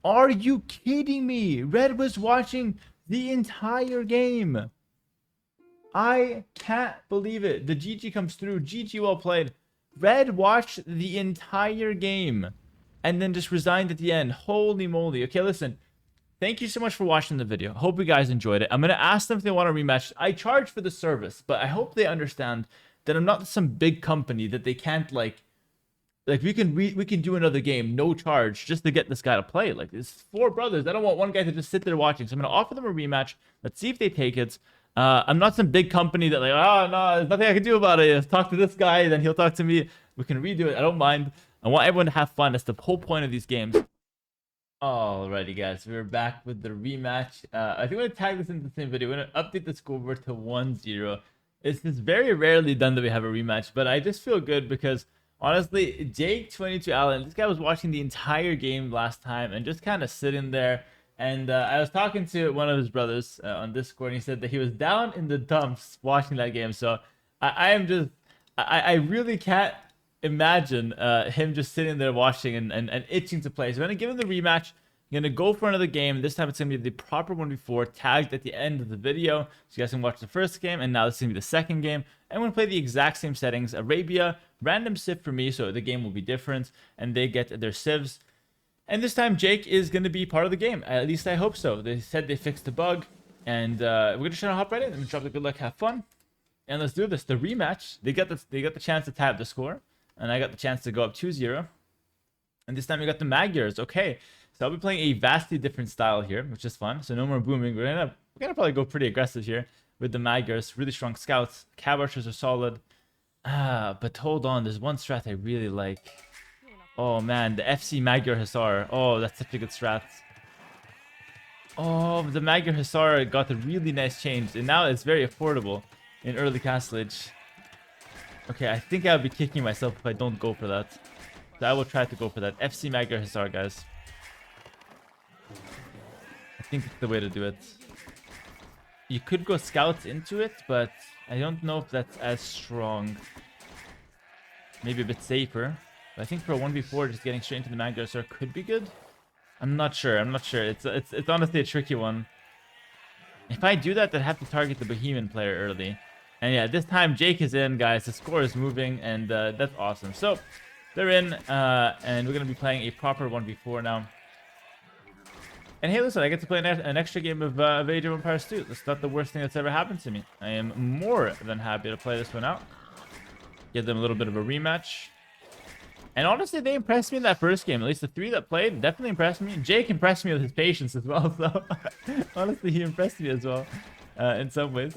Are you kidding me? Red was watching the entire game. I can't believe it. The GG comes through. GG well played. Red watched the entire game and then just resigned at the end. Holy moly. Okay, listen. Thank you so much for watching the video. Hope you guys enjoyed it. I'm going to ask them if they want to rematch. I charge for the service, but I hope they understand that I'm not some big company that they can't like we can do another game, no charge, just to get this guy to play. Like, it's 4 brothers. I don't want one guy to just sit there watching. So I'm going to offer them a rematch. Let's see if they take it. I'm not some big company that like, oh, no, there's nothing I can do about it. Talk to this guy, then he'll talk to me. We can redo it. I don't mind. I want everyone to have fun. That's the whole point of these games. Alrighty, guys, we're back with the rematch. I think we're gonna tag this into the same video. We're gonna update the scoreboard to 1-0. It's very rarely done that we have a rematch, but I just feel good because honestly, Jake22 Allen, this guy was watching the entire game last time and just kind of sitting there. And I was talking to one of his brothers on Discord, and he said that he was down in the dumps watching that game. So I really can't imagine him just sitting there watching and itching to play. So I'm going to give him the rematch. I'm going to go for another game. This time it's going to be the proper one before, tagged at the end of the video. So you guys can watch the first game, and now this is going to be the second game. I'm going to play the exact same settings. Arabia, random civ for me, so the game will be different, and they get their civs. And this time Jake is going to be part of the game. At least I hope so. They said they fixed the bug, and we're going to try to hop right in and drop the good luck, have fun. And let's do this. The rematch, they got the chance to tap the score. And I got the chance to go up 2-0. And this time we got the Magyars. Okay. So I'll be playing a vastly different style here, which is fun. So no more booming. We're gonna probably go pretty aggressive here with the Magyars. Really strong scouts. Cav archers are solid. But hold on. There's one strat I really like. Oh man, the FC Magyar Hussar. Oh, that's such a good strat. Oh, the Magyar Hussar got a really nice change. And now it's very affordable in early castlage. Okay, I think I'll be kicking myself if I don't go for that. So I will try to go for that. FC Magyar Hussar, guys. I think it's the way to do it. you could go scouts into it, but I don't know if that's as strong. Maybe a bit safer. But I think for a 1v4, just getting straight into the Magdar could be good. I'm not sure. I'm not sure. It's honestly a tricky one. If I do that, I'd have to target the Bohemian player early. And yeah, this time Jake is in, guys. The score is moving, and that's awesome. So they're in, and we're going to be playing a proper 1v4 now. And hey, listen, I get to play an extra game of Age of Empires 2. That's not the worst thing that's ever happened to me. I am more than happy to play this one out. Give them a little bit of a rematch. And honestly, they impressed me in that first game. At least the 3 that played definitely impressed me. Jake impressed me with his patience as well. So honestly, he impressed me as well in some ways.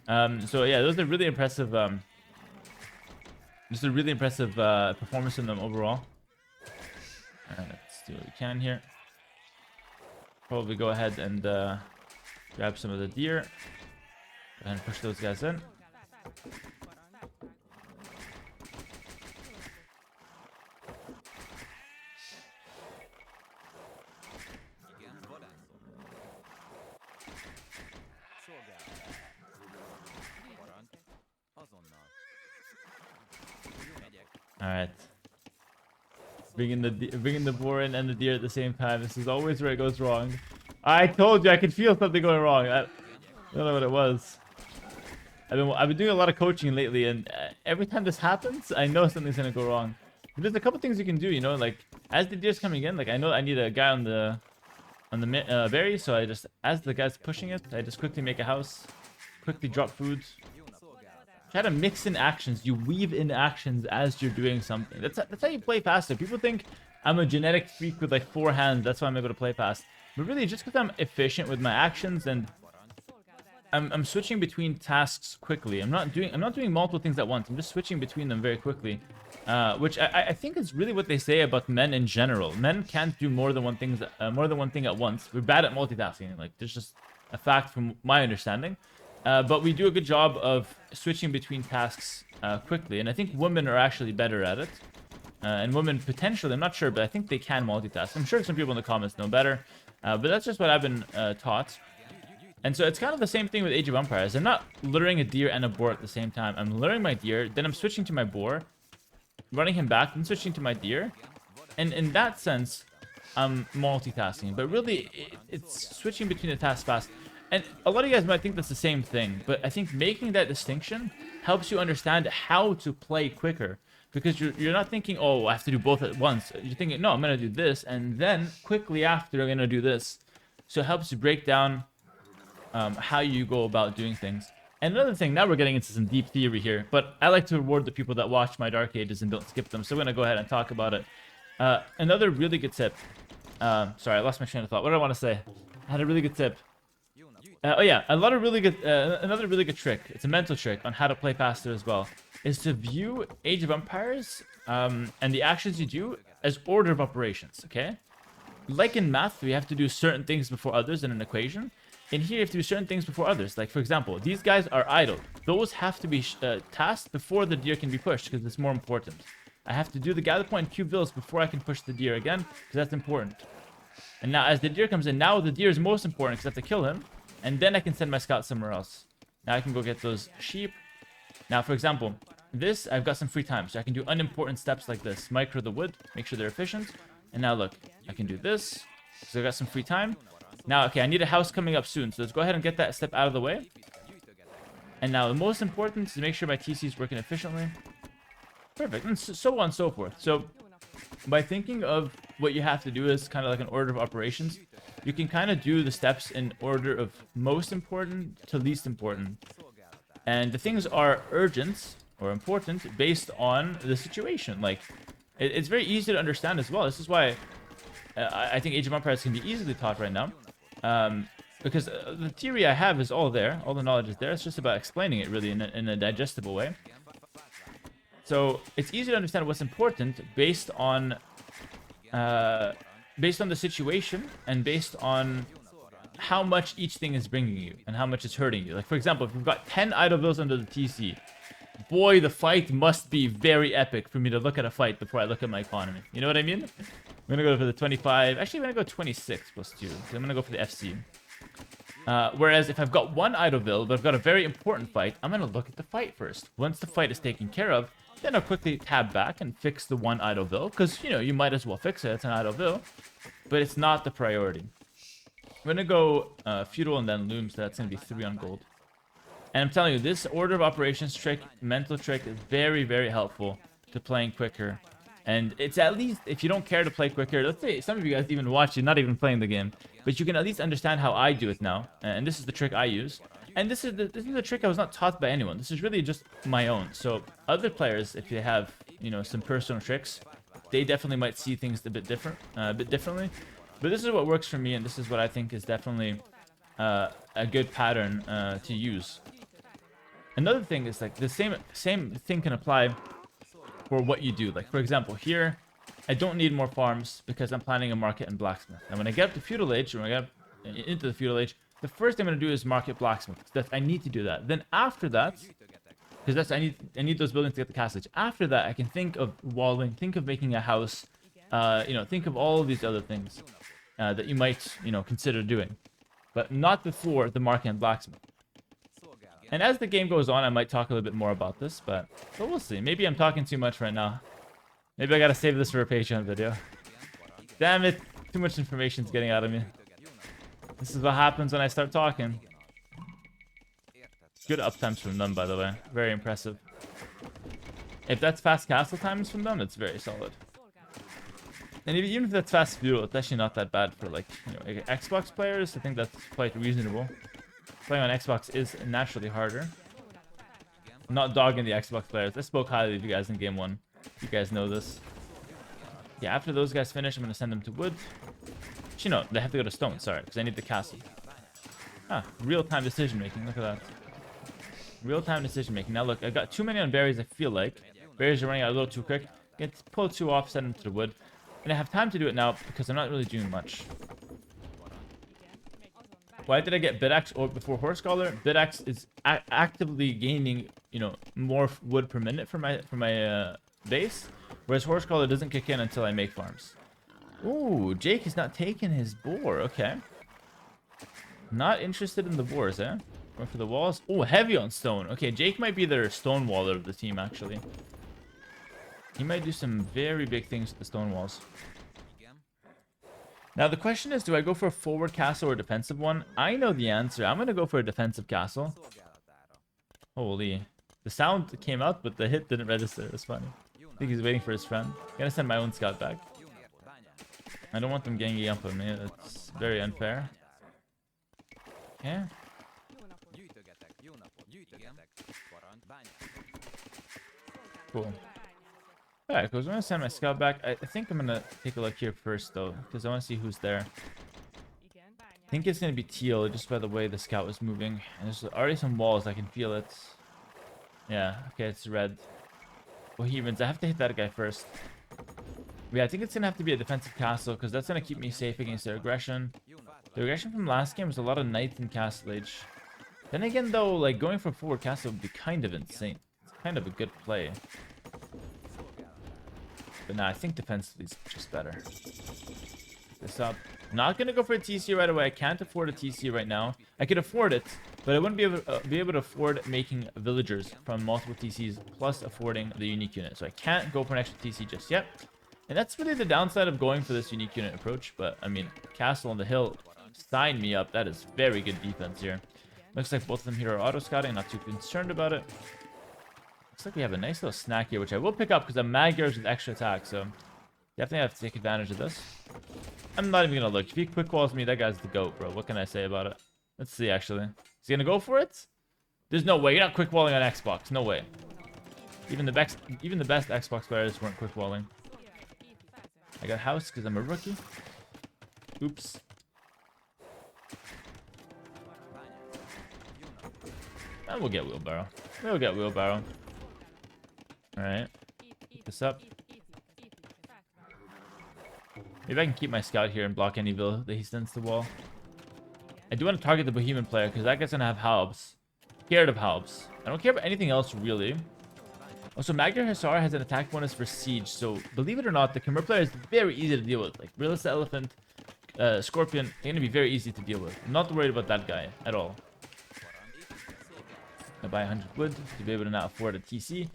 So yeah, those are really impressive. Just a really impressive performance in them overall. Let's do what we can here. Probably go ahead and grab some of the deer. Go ahead and push those guys in. All right. Bringing the boar in and the deer at the same time. This is always where it goes wrong. I told you I could feel something going wrong. I don't know what it was. I've been doing a lot of coaching lately, and every time this happens, I know something's gonna go wrong. But there's a couple things you can do, you know, like as the deer's coming in, like I know I need a guy on the berry, so I just, as the guy's pushing it, I just quickly make a house, quickly drop food. Try to mix in actions. You weave in actions as you're doing something. That's how you play faster. People think I'm a genetic freak with like 4 hands. That's why I'm able to play fast. But really, just because I'm efficient with my actions and I'm switching between tasks quickly. I'm not doing multiple things at once. I'm just switching between them very quickly, which I think is really what they say about men in general. Men can't do more than one thing at once. We're bad at multitasking. Like, there's just a fact from my understanding. But we do a good job of switching between tasks quickly. And I think women are actually better at it. And women potentially, I'm not sure, but I think they can multitask. I'm sure some people in the comments know better. But that's just what I've been taught. And so it's kind of the same thing with Age of Empires. I'm not luring a deer and a boar at the same time. I'm luring my deer, then I'm switching to my boar, running him back, then switching to my deer. And in that sense, I'm multitasking. But really, it's switching between the tasks fast. And a lot of you guys might think that's the same thing, but I think making that distinction helps you understand how to play quicker. Because you're not thinking, oh, I have to do both at once. You're thinking, no, I'm going to do this, and then quickly after, I'm going to do this. So it helps you break down how you go about doing things. And another thing, now we're getting into some deep theory here, but I like to reward the people that watch my Dark Ages and don't skip them, so we're going to go ahead and talk about it. Another really good tip. Sorry, I lost my train of thought. What did I want to say? I had a really good tip. Oh yeah, another really good trick. It's a mental trick on how to play faster as well. Is to view Age of Empires and the actions you do as order of operations. Okay, like in math, we have to do certain things before others in an equation. In here, you have to do certain things before others. Like for example, these guys are idle. Those have to be tasked before the deer can be pushed because it's more important. I have to do the gather point and cube villas before I can push the deer again because that's important. And now as the deer comes in, now the deer is most important because I have to kill him. And then I can send my scout somewhere else. Now I can go get those sheep. Now, for example, this, I've got some free time. So I can do unimportant steps like this. Micro the wood, make sure they're efficient. And now look, I can do this. So I've got some free time. Now, okay, I need a house coming up soon. So let's go ahead and get that step out of the way. And now the most important is to make sure my TC is working efficiently. Perfect. And so on and so forth. So by thinking of what you have to do as kind of like an order of operations, you can kind of do the steps in order of most important to least important. And the things are urgent or important based on the situation. Like, it's very easy to understand as well. This is why I think Age of Empires can be easily taught right now. Because the theory I have is all there. All the knowledge is there. It's just about explaining it really in a digestible way. So it's easy to understand what's important based on the situation and based on how much each thing is bringing you and how much it's hurting you. Like, for example, if we've got 10 idle villas under the TC, boy, the fight must be very epic for me to look at a fight before I look at my economy. You know what I mean? I'm going to go for the 25. Actually, I'm going to go 26 plus 2. So I'm going to go for the FC. Whereas if I've got one idle but I've got a very important fight, I'm going to look at the fight first. Once the fight is taken care of, then I'll quickly tab back and fix the one idle because, you know, you might as well fix it. It's an idle but it's not the priority. I'm going to go feudal and then loom, so that's going to be 3 on gold. And I'm telling you, this order of operations trick, mental trick, is very, very helpful to playing quicker. And it's at least, if you don't care to play quicker, let's say some of you guys even watch it, not even playing the game, but you can at least understand how I do it now. And this is the trick I use. And this is the trick I was not taught by anyone. This is really just my own. So other players, if they have, you know, some personal tricks, they definitely might see things a bit differently. But this is what works for me, and this is what I think is definitely a good pattern to use. Another thing is like the same thing can apply for what you do. Like for example, here I don't need more farms because I'm planning a market and blacksmith. And when I get up to feudal age, or when I get up into the feudal age, the first thing I'm going to do is market blacksmith. I need to do that. Then after that, because I need those buildings to get the castle age. After that, I can think of walling, think of making a house, you know, think of all of these other things that you might, you know, consider doing, but not before the market and blacksmith. And as the game goes on, I might talk a little bit more about this, but we'll see. Maybe I'm talking too much right now. Maybe I gotta save this for a Patreon video. Damn it, too much information's getting out of me. This is what happens when I start talking. Good uptimes from them, by the way. Very impressive. If that's fast castle times from them, it's very solid. And even if that's fast feudal, it's actually not that bad for, like, you know, Xbox players. I think that's quite reasonable. Playing on Xbox is naturally harder. I'm not dogging the Xbox players. I spoke highly of you guys in game 1. You guys know this. Yeah, after those guys finish, I'm going to send them to wood. Actually, no, they have to go to stone, sorry, because I need the castle. Ah, real-time decision-making. Look at that. Real-time decision-making. Now, look, I got too many on berries, I feel like. Berries are running out a little too quick. Get pull 2 off, send them to the wood. And I have time to do it now because I'm not really doing much. Why did I get Bidax or before Horse Scholar? Bidax is actively gaining, you know, more wood per minute for my base, whereas Horse Scholar doesn't kick in until I make farms. Ooh, Jake is not taking his boar. Okay. Not interested in the boars, eh? Going for the walls. Oh, heavy on stone. Okay, Jake might be their stone waller of the team, actually. He might do some very big things with the stone walls. Now, the question is, do I go for a forward castle or a defensive one? I know the answer. I'm going to go for a defensive castle. Holy. The sound came out, but the hit didn't register. It's funny. I think he's waiting for his friend. I'm going to send my own scout back. I don't want them ganging up on me. That's very unfair. Okay. Cool. Alright, because I'm going to send my scout back. I think I'm going to take a look here first, though, because I want to see who's there. I think it's going to be teal, just by the way the scout was moving. And there's already some walls. I can feel it. Yeah, okay, it's red. Bohemians, I have to hit that guy first. Yeah, I think it's going to have to be a defensive castle, because that's going to keep me safe against their aggression. The aggression from last game was a lot of knights in castle age. Then again, though, like, going for forward castle would be kind of insane. It's kind of a good play. But nah, I think defensively is just better. Pick this up. Not gonna go for a TC right away. I can't afford a TC right now. I could afford it, but I wouldn't be able to afford making villagers from multiple TCs plus affording the unique unit. So I can't go for an extra TC just yet. And that's really the downside of going for this unique unit approach. But I mean, Castle on the Hill, sign me up. That is very good defense here. Looks like both of them here are auto scouting. Not too concerned about it. Looks like we have a nice little snack here, which I will pick up because I'm Magyars with extra attack, so definitely have to take advantage of this. I'm not even gonna look. If he quick walls me, that guy's the GOAT, bro. What can I say about it? Let's see, actually. Is he gonna go for it? There's no way. You're not quick walling on Xbox. No way. Even the best Xbox players weren't quick walling. I got house because I'm a rookie. Oops. And we'll get wheelbarrow. We'll get wheelbarrow. Alright. Pick this up. Maybe I can keep my scout here and block any villa that he sends to the wall. I do want to target the Bohemian player because that guy's going to have halbs. Scared of halbs. I don't care about anything else, really. Also, Magyar Hussar has an attack bonus for siege, so believe it or not, the Khmer player is very easy to deal with. Like, Realist Elephant, Scorpion, they're going to be very easy to deal with. I'm not worried about that guy at all. I buy 100 wood to be able to now afford a TC.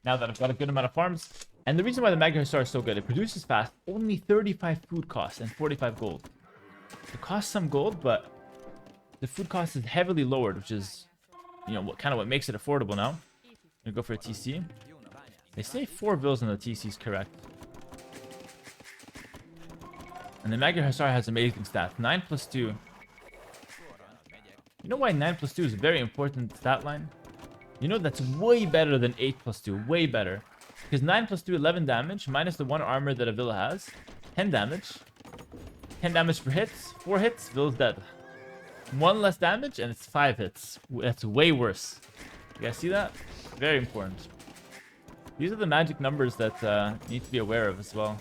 Now that I've got a good amount of farms. And the reason why the Magna Hussar is so good, it produces fast, only 35 food costs and 45 gold. It costs some gold, but the food cost is heavily lowered, which is, you know, what makes it affordable now. I'm gonna go for a TC. They say 4 vills on the TC is correct. And the Magna Hussar has amazing stats. 9 plus 2. You know why 9 plus 2 is a very important stat line? You know that's way better than 8 plus 2. Way better. Because 9 plus 2, 11 damage, minus the 1 armor that a Villa has. 10 damage. 10 damage per hits. 4 hits, Villa's dead. 1 less damage, and it's 5 hits. That's way worse. You guys see that? Very important. These are the magic numbers that you need to be aware of as well.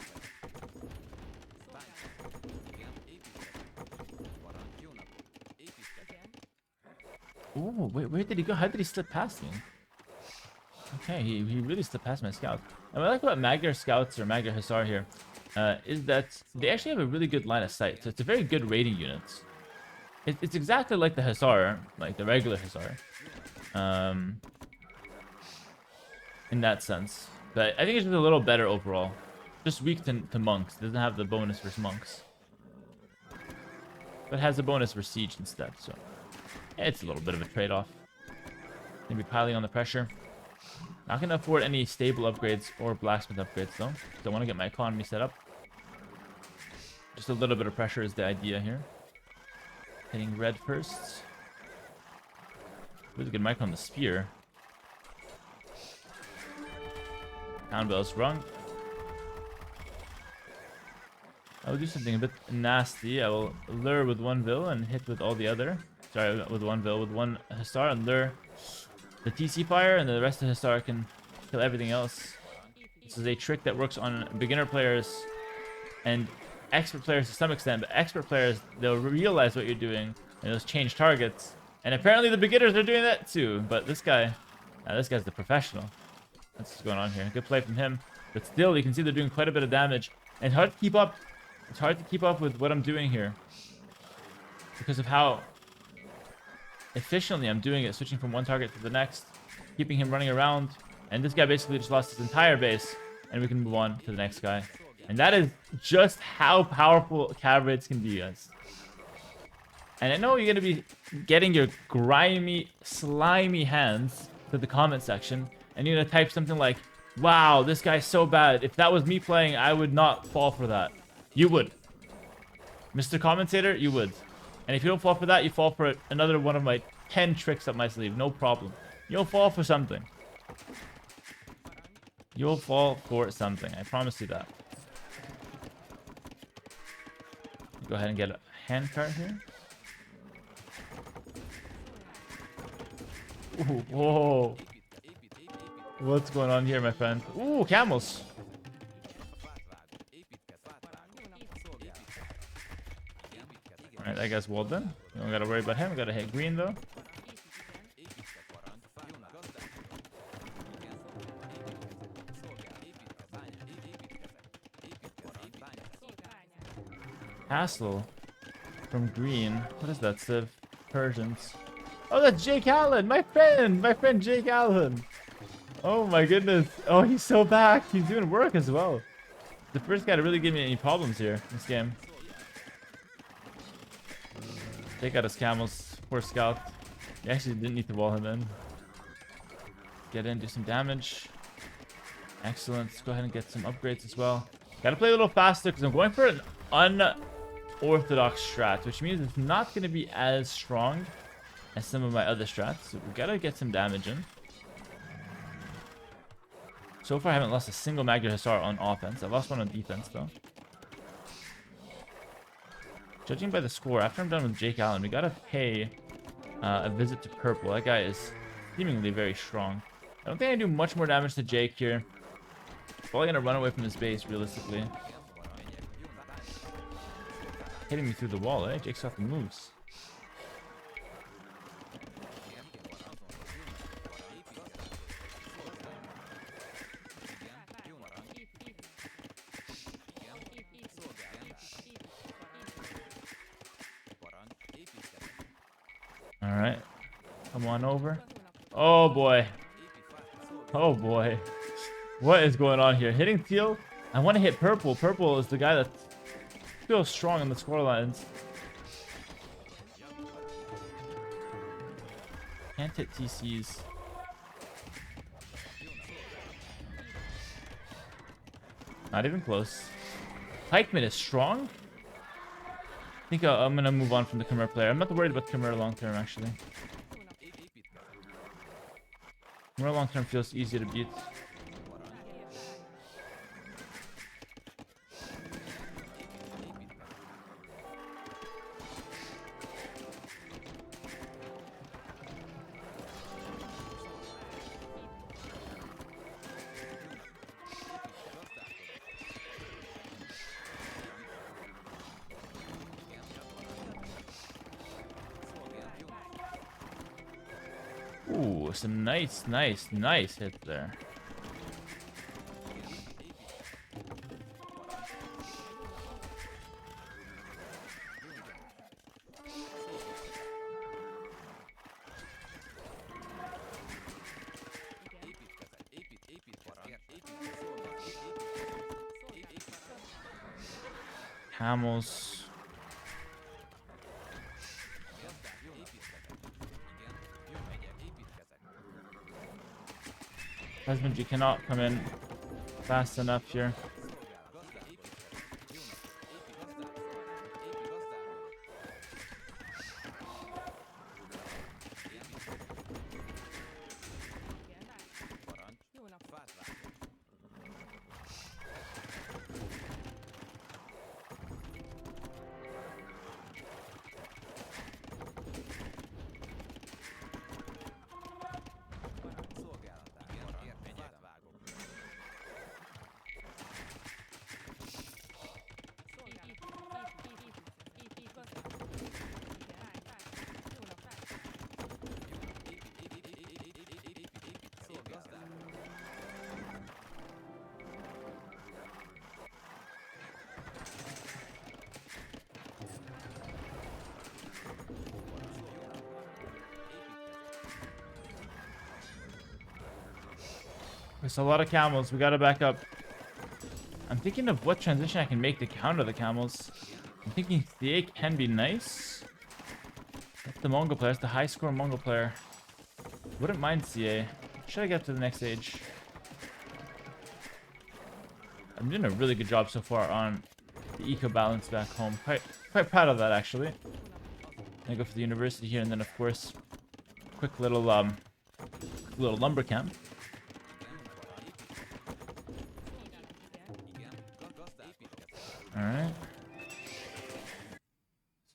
Ooh, wait, where did he go? How did he slip past me? Okay, he really slipped past my scout. And what I like about Magyar scouts or Magyar Hussar here is that they actually have a really good line of sight. So it's a very good raiding unit. It's exactly like the Hussar, like the regular Hussar. In that sense. But I think it's just a little better overall. Just weak to monks. It doesn't have the bonus versus monks. But has a bonus for siege instead, so it's a little bit of a trade-off. Gonna be piling on the pressure. Not gonna afford any stable upgrades or blacksmith upgrades though. So I want to get my economy set up. Just a little bit of pressure is the idea here. Hitting red first. Really good micro on the spear. Town bell's rung. I will do something a bit nasty. I will lure with 1 Vil and hit with all the other. Sorry, with 1 Vil, with 1 Hussar and lure the TC fire, and the rest of the Hussar can kill everything else. This is a trick that works on beginner players and expert players to some extent, but expert players, they'll realize what you're doing and they'll change targets. And apparently the beginners are doing that too, but this guy's the professional. That's what's going on here. Good play from him, but still you can see they're doing quite a bit of damage. And it's hard to keep up. It's hard to keep up with what I'm doing here because of how efficiently I'm doing it, switching from one target to the next, keeping him running around. And this guy basically just lost his entire base, and we can move on to the next guy. And that is just how powerful cav raids can be, guys. And I know you're going to be getting your grimy, slimy hands to the comment section, and you're going to type something like, wow, this guy's so bad. If that was me playing, I would not fall for that. You would. Mr. Commentator, you would. And if you don't fall for that, you fall for another one of my 10 tricks up my sleeve. No problem. You'll fall for something. You'll fall for something. I promise you that. Go ahead and get a handcart here. Ooh, whoa. What's going on here, my friend? Ooh, camels. Alright, that guy's walled in. We don't gotta worry about him. We gotta hit green though. Castle from green. What is that, Civ? Persians. Oh, that's Jake Allen, my friend Jake Allen. Oh my goodness. Oh, he's so back. He's doing work as well. The first guy to really give me any problems here in this game. Take out his camels. Poor scout. He actually didn't need to wall him in. Get in, do some damage. Excellent. Let's go ahead and get some upgrades as well. Gotta play a little faster because I'm going for an unorthodox strat, which means it's not going to be as strong as some of my other strats. So we gotta get some damage in. So far, I haven't lost a single Magyar Hussar on offense. I've lost one on defense, though. Judging by the score, after I'm done with Jake Allen, we gotta pay a visit to purple. That guy is seemingly very strong. I don't think I do much more damage to Jake here. Probably gonna run away from his base, realistically. Hitting me through the wall, eh? Jake's got the moves. All right. Come on over. Oh boy. Oh boy. What is going on here? Hitting teal. I want to hit purple. Purple is the guy that feels strong on the score lines. Can't hit TCs. Not even close. Pikeman is strong. I think I'm gonna move on from the Khmer player. I'm not worried about Khmer long term actually. Khmer long term feels easy to beat. Ooh, some nice hits there. Camels. Husband, you cannot come in fast enough here. There's a lot of camels. We gotta back up. I'm thinking of what transition I can make to counter the camels. I'm thinking CA can be nice. That's the Mongol player. That's the high score Mongol player. Wouldn't mind CA. Should I get to the next stage? I'm doing a really good job so far on the eco balance back home. Quite proud of that actually. I go for the university here, and then of course, quick little lumber camp. All right. This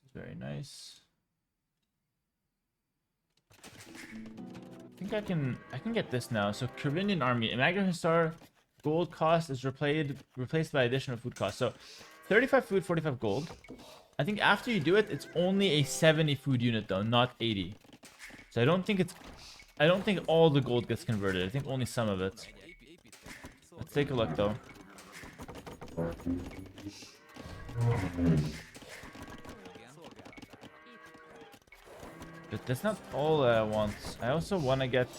is very nice. I think I can get this now. So Korean army, Imagine Hussar gold cost is replaced by additional food cost. So 35 food, 45 gold. I think after you do it, it's only a 70 food unit though, not 80. So I don't think all the gold gets converted. I think only some of it. Let's take a look though. But that's not all I want. I also want to get...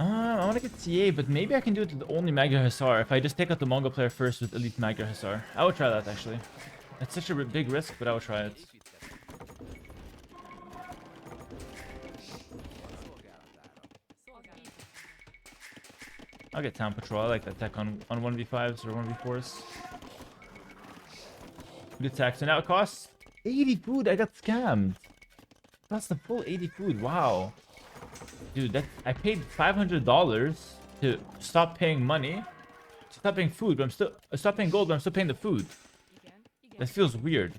I want to get TA, but maybe I can do it with only Magyar Hussar if I just take out the Mongol player first with Elite Magyar Hussar. I would try that actually. It's such a big risk, but I would try it. I'll get Town Patrol. I like that tech on 1v5s or 1v4s. Good attack. So now it costs 80 food. I got scammed. That's the full 80 food. Wow. Dude, I paid $500 to stop paying money. To stop paying food, but I'm still... stop paying gold, but I'm still paying the food. That feels weird.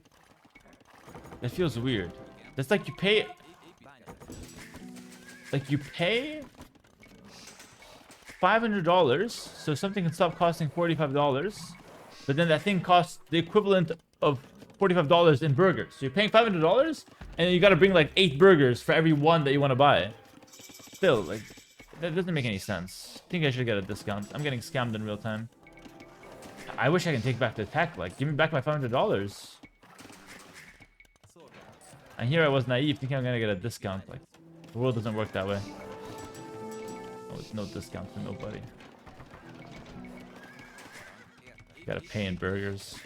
That feels weird. That's like you pay... like you pay... $500 so something can stop costing $45, but then that thing costs the equivalent of $45 in burgers. So you're paying $500 and you got to bring like 8 burgers for every one that you want to buy. Still, like, that doesn't make any sense. I think I should get a discount. I'm getting scammed in real time. I wish I can take back the attack. Like, give me back my $500. And here I was naive, thinking I'm gonna get a discount. Like, the world doesn't work that way. Oh, it's no discount for nobody. Gotta pay in burgers.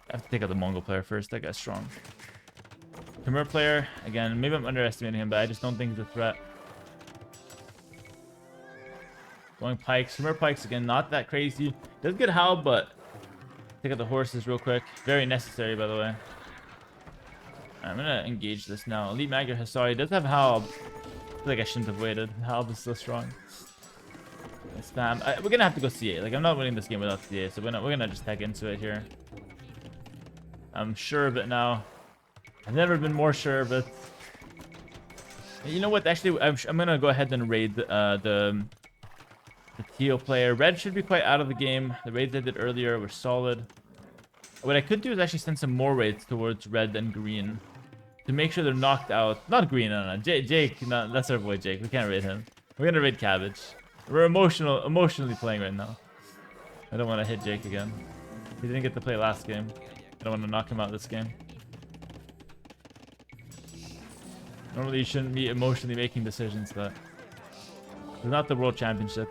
I have to take out the Mongol player first. That guy's strong. Khmer player, again, maybe I'm underestimating him, but I just don't think he's a threat. Going pikes. Khmer pikes, again, not that crazy. Does get Howl, but take out the horses real quick. Very necessary, by the way. I'm gonna engage this now. Elite Magyar Hussar. He does have Howl. I feel like I shouldn't have waited. Howl is so strong. Spam. We're gonna have to go C8. Like, I'm not winning this game without C8, so we're gonna just tech into it here. I'm sure of it now. I've never been more sure of it. You know what? Actually, I'm gonna go ahead and raid the teal player. Red should be quite out of the game. The raids I did earlier were solid. What I could do is actually send some more raids towards red and green to make sure they're knocked out. Not green, no. Jake, no, that's our boy Jake. We can't raid him. We're gonna raid Cabbage. We're emotionally playing right now. I don't want to hit Jake again. He didn't get to play last game. I don't want to knock him out this game. Normally you shouldn't be emotionally making decisions, but it's not the World Championship.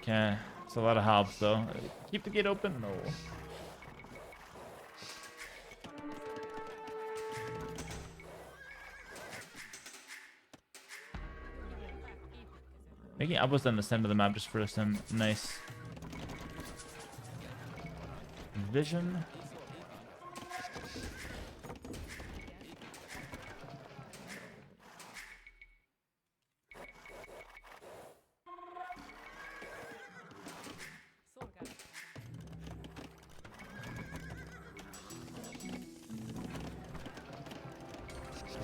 Okay, it's a lot of hobs though. Keep the gate open? No. Making outposts on the center of the map just for some nice vision.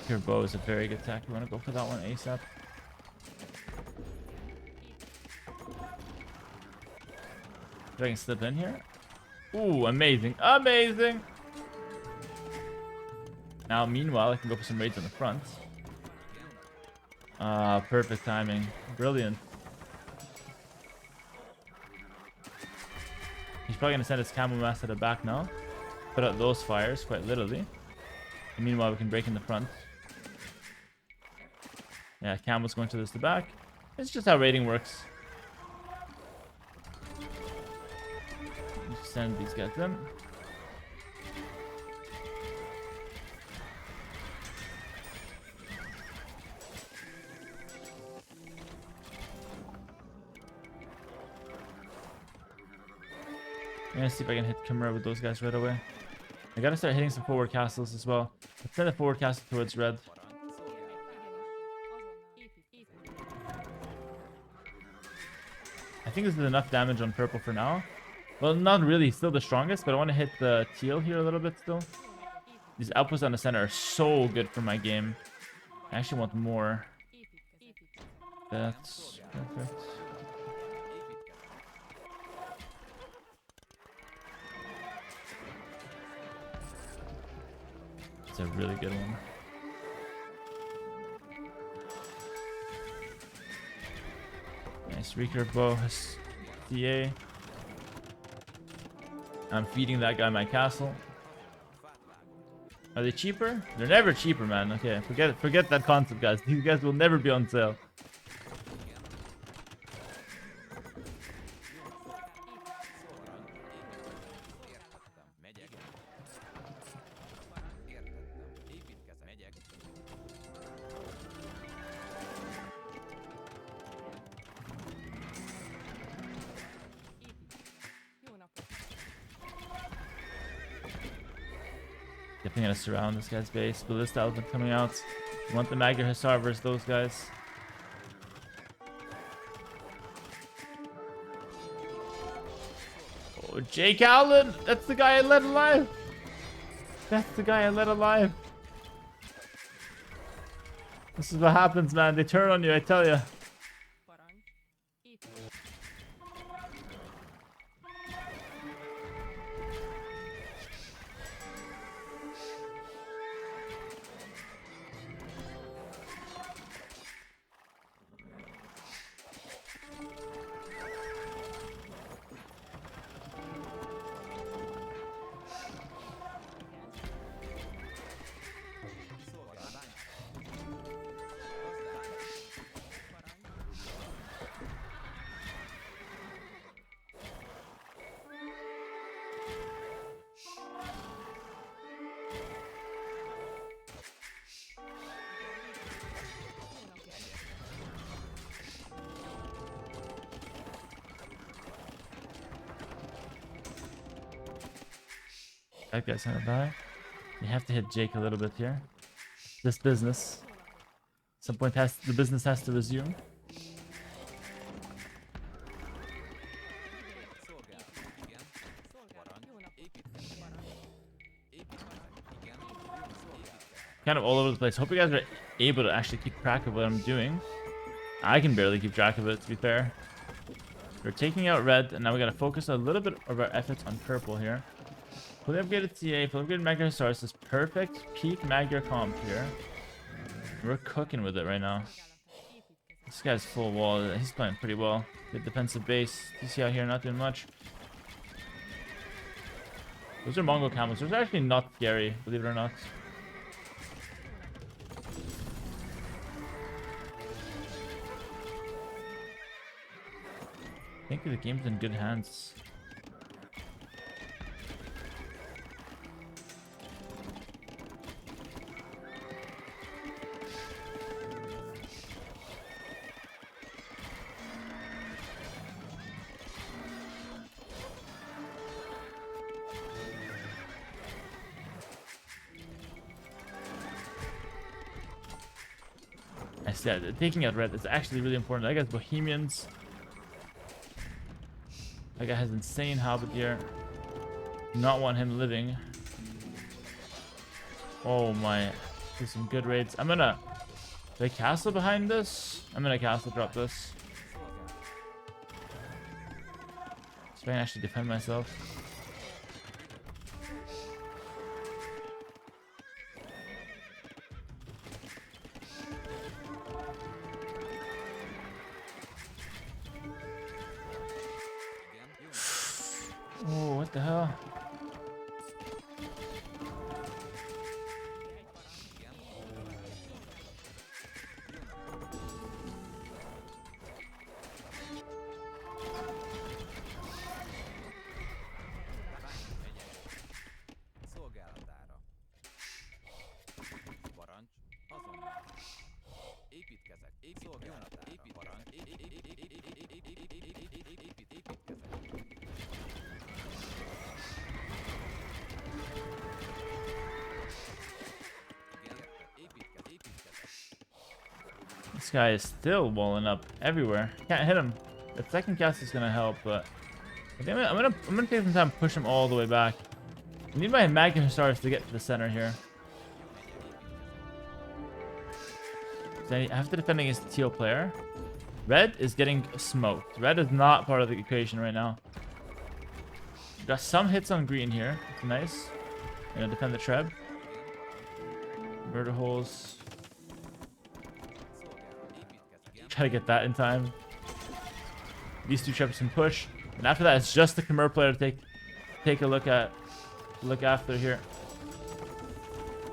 Your bow is a very good attack. You want to go for that one ASAP. If I can slip in here. Ooh, amazing. Amazing. Now, meanwhile, I can go for some raids on the front. Perfect timing. Brilliant. He's probably going to send his camel mass to the back now. Put out those fires, quite literally. And meanwhile, we can break in the front. Yeah, camel's going to the back. It's just how raiding works. Just send these guys in. I'm gonna see if I can hit Khmer with those guys right away. I gotta start hitting some forward castles as well. Let's send a forward castle towards red. I think this is enough damage on purple for now. Well, not really. Still the strongest, but I want to hit the teal here a little bit still. These outposts on the center are so good for my game. I actually want more. That's perfect. It's a really good one. Nice recurve bow. CA. I'm feeding that guy my castle. Are they cheaper? They're never cheaper, man. Okay, forget that concept, guys. These guys will never be on sale. Definitely gonna surround this guy's base. Ballista Elephant coming out. We want the Magyar Hussar versus those guys. Oh, Jake Allen! That's the guy I led alive! That's the guy I led alive! This is what happens, man. They turn on you, I tell you. That guy's gonna die. You have to hit Jake a little bit here. This business. At some point the business has to resume. Kind of all over the place. Hope you guys are able to actually keep track of what I'm doing. I can barely keep track of it, to be fair. We're taking out red, and now we gotta focus a little bit of our efforts on purple here. Fully upgraded TA, fully upgraded Magyar Source is perfect peak Magyar comp here. We're cooking with it right now. This guy's full wall. He's playing pretty well. Good defensive base. TC out here not doing much. Those are Mongol camels. Those are actually not scary, believe it or not. I think the game's in good hands. I said taking out red is actually really important. That guy's Bohemians. That guy has insane halberdier. Do not want him living. Oh my. There's some good raids. I'm gonna... Do I castle behind this? I'm gonna castle drop this. So I can actually defend myself. Oh, what the hell? This guy is still walling up everywhere. Can't hit him. The second cast is gonna help, but I think I'm gonna take some time to push him all the way back. I need my Magna Stars to get to the center here. So I have to defend against the teal player. Red is getting smoked. Red is not part of the equation right now. Got some hits on green here. It's nice. Gonna defend the Treb. Murder holes. Try to get that in time. These two Trebs can push. And after that, it's just the Khmer player to take a look after here.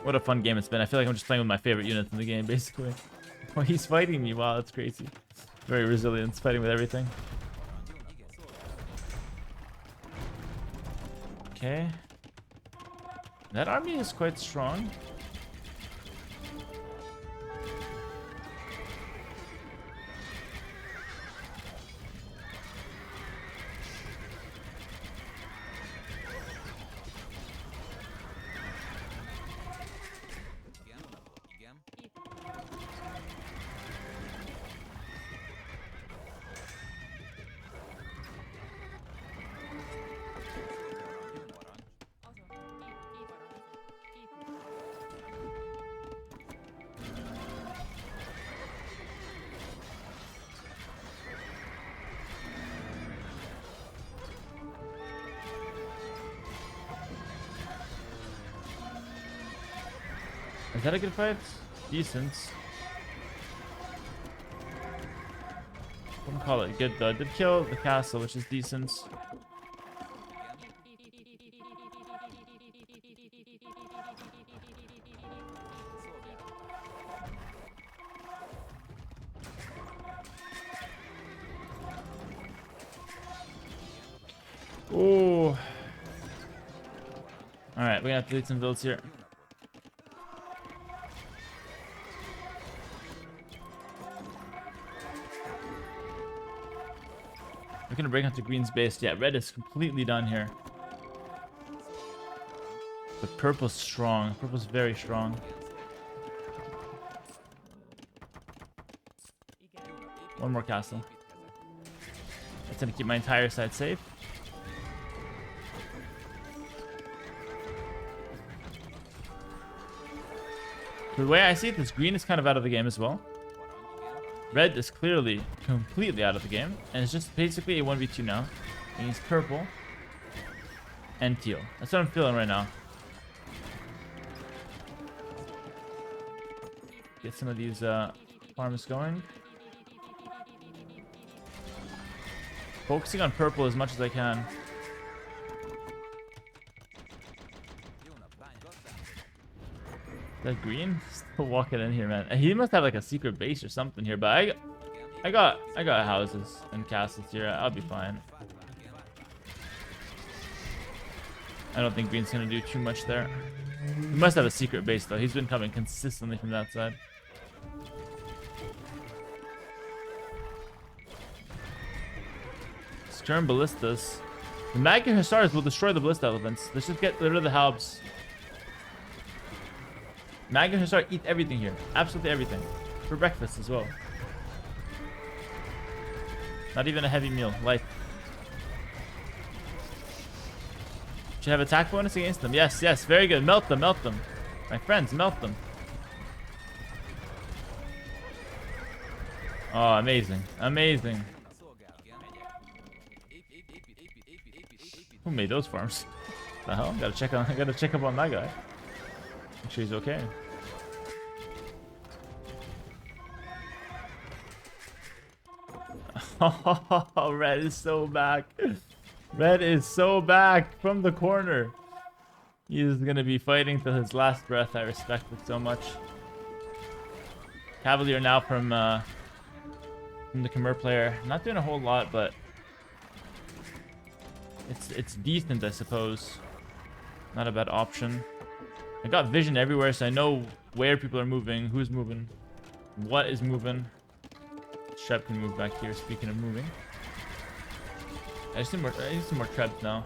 What a fun game it's been. I feel like I'm just playing with my favorite units in the game, basically. Oh, he's fighting me. Wow, that's crazy. Very resilient, fighting with everything. Okay. That army is quite strong. Is that a good fight? Decent. Wouldn't call it good though. I did kill the castle, which is decent. Oh. Alright, we're gonna have to delete some builds here. We're gonna break onto green's base. Yeah, red is completely done here. Purple's strong. Purple's very strong. One more castle. That's gonna keep my entire side safe. The way I see it, this green is kind of out of the game as well. Red is clearly completely out of the game, and it's just basically a 1v2 now against purple and teal. That's what I'm feeling right now. Get some of these farms going. Focusing on purple as much as I can. That green still walking in here, man. He must have like a secret base or something here, but I got houses and castles here. I'll be fine. I don't think green's gonna do too much there. He must have a secret base though. He's been coming consistently from that side. Turn ballistas. The Magna Hussars will destroy the ballista elephants. Let's just get rid of the halbs. Magna Hussar eat everything here. Absolutely everything. For breakfast as well. Not even a heavy meal. Light. Should have attack bonus against them. Yes, yes. Very good. Melt them. Melt them. My friends, melt them. Oh, amazing. Amazing. Who made those farms? The hell? Gotta check up on that guy. Make sure he's okay. Oh, Red is so back. Red is so back from the corner. He is gonna be fighting till his last breath. I respect it so much. Cavalier now from the Khmer player. Not doing a whole lot, but it's decent, I suppose. Not a bad option. I got vision everywhere, so I know where people are moving, who's moving, what is moving. Shep can move back here. Speaking of moving, I need some more trebs now.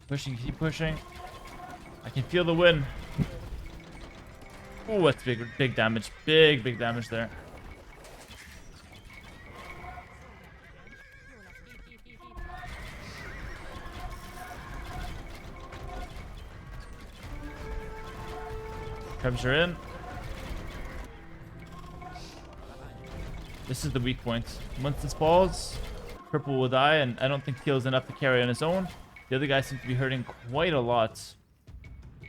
Pushing, keep pushing. I can feel the wind. Oh, that's big damage. Big damage there. Krebs are in. This is the weak point. Once this falls, purple will die, and I don't think Teal's enough to carry on his own. The other guys seem to be hurting quite a lot.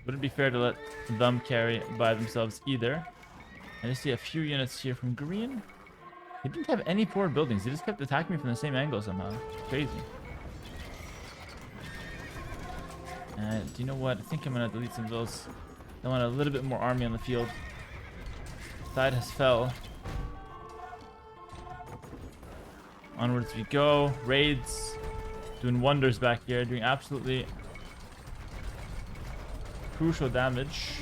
Wouldn't be fair to let them carry by themselves either. I just see a few units here from green. He didn't have any forward buildings. He just kept attacking me from the same angle somehow. Crazy. Do you know what? I think I'm going to delete some of those. I want a little bit more army on the field. Side has fell. Onwards we go. Raids. Doing wonders back here. Doing absolutely crucial damage.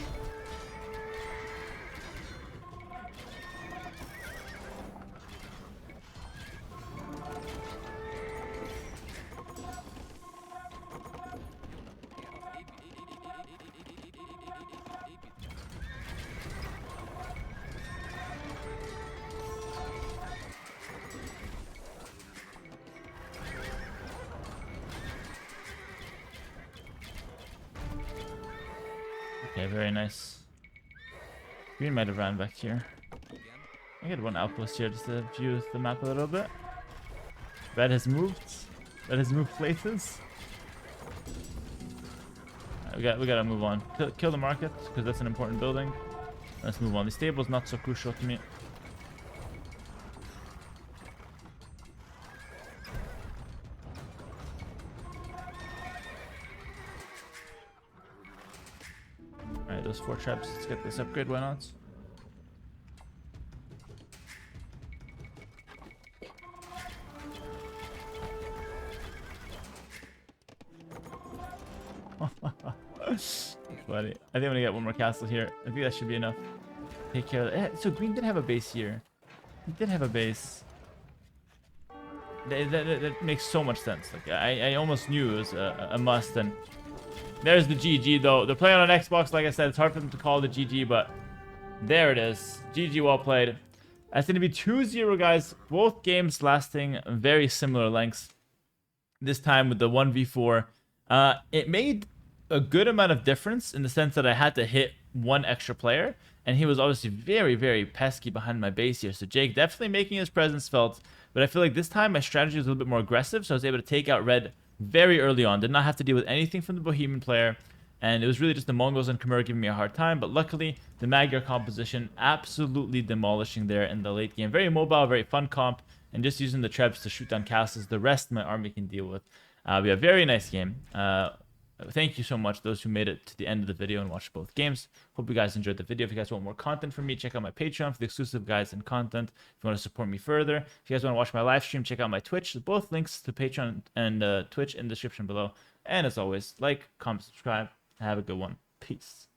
Okay, very nice. Green might have ran back here. I get one outpost here just to view the map a little bit. Red has moved. Red has moved places. Right, we gotta move on. Kill the market because that's an important building. Let's move on. The stable's not so crucial to me. Alright, those 4 traps. Let's get this upgrade. Why not? Funny. I think I'm gonna get one more castle here. I think that should be enough. Take care of that. So green did have a base here. He did have a base. That makes so much sense. Like I almost knew it was a must. And there's the GG though. They're playing on Xbox. Like I said, it's hard for them to call the GG, but there it is. GG, well played. That's gonna be 2-0, guys. Both games lasting very similar lengths. This time with the 1v4. It made a good amount of difference in the sense that I had to hit one extra player, and he was obviously very, very pesky behind my base here. So Jake definitely making his presence felt, but I feel like this time my strategy was a little bit more aggressive, so I was able to take out red very early on. Did not have to deal with anything from the Bohemian player, and it was really just the Mongols and Khmer giving me a hard time, but luckily the Magyar composition absolutely demolishing there in the late game. Very mobile, very fun comp, and just using the trebs to shoot down castles. The rest my army can deal with. We have a very nice game. Thank you so much, those who made it to the end of the video and watched both games. Hope you guys enjoyed the video. If you guys want more content from me, check out my Patreon for the exclusive guides and content. If you want to support me further, if you guys want to watch my live stream, check out my Twitch. Both links to Patreon and Twitch in the description below. And as always, like, comment, subscribe. Have a good one. Peace.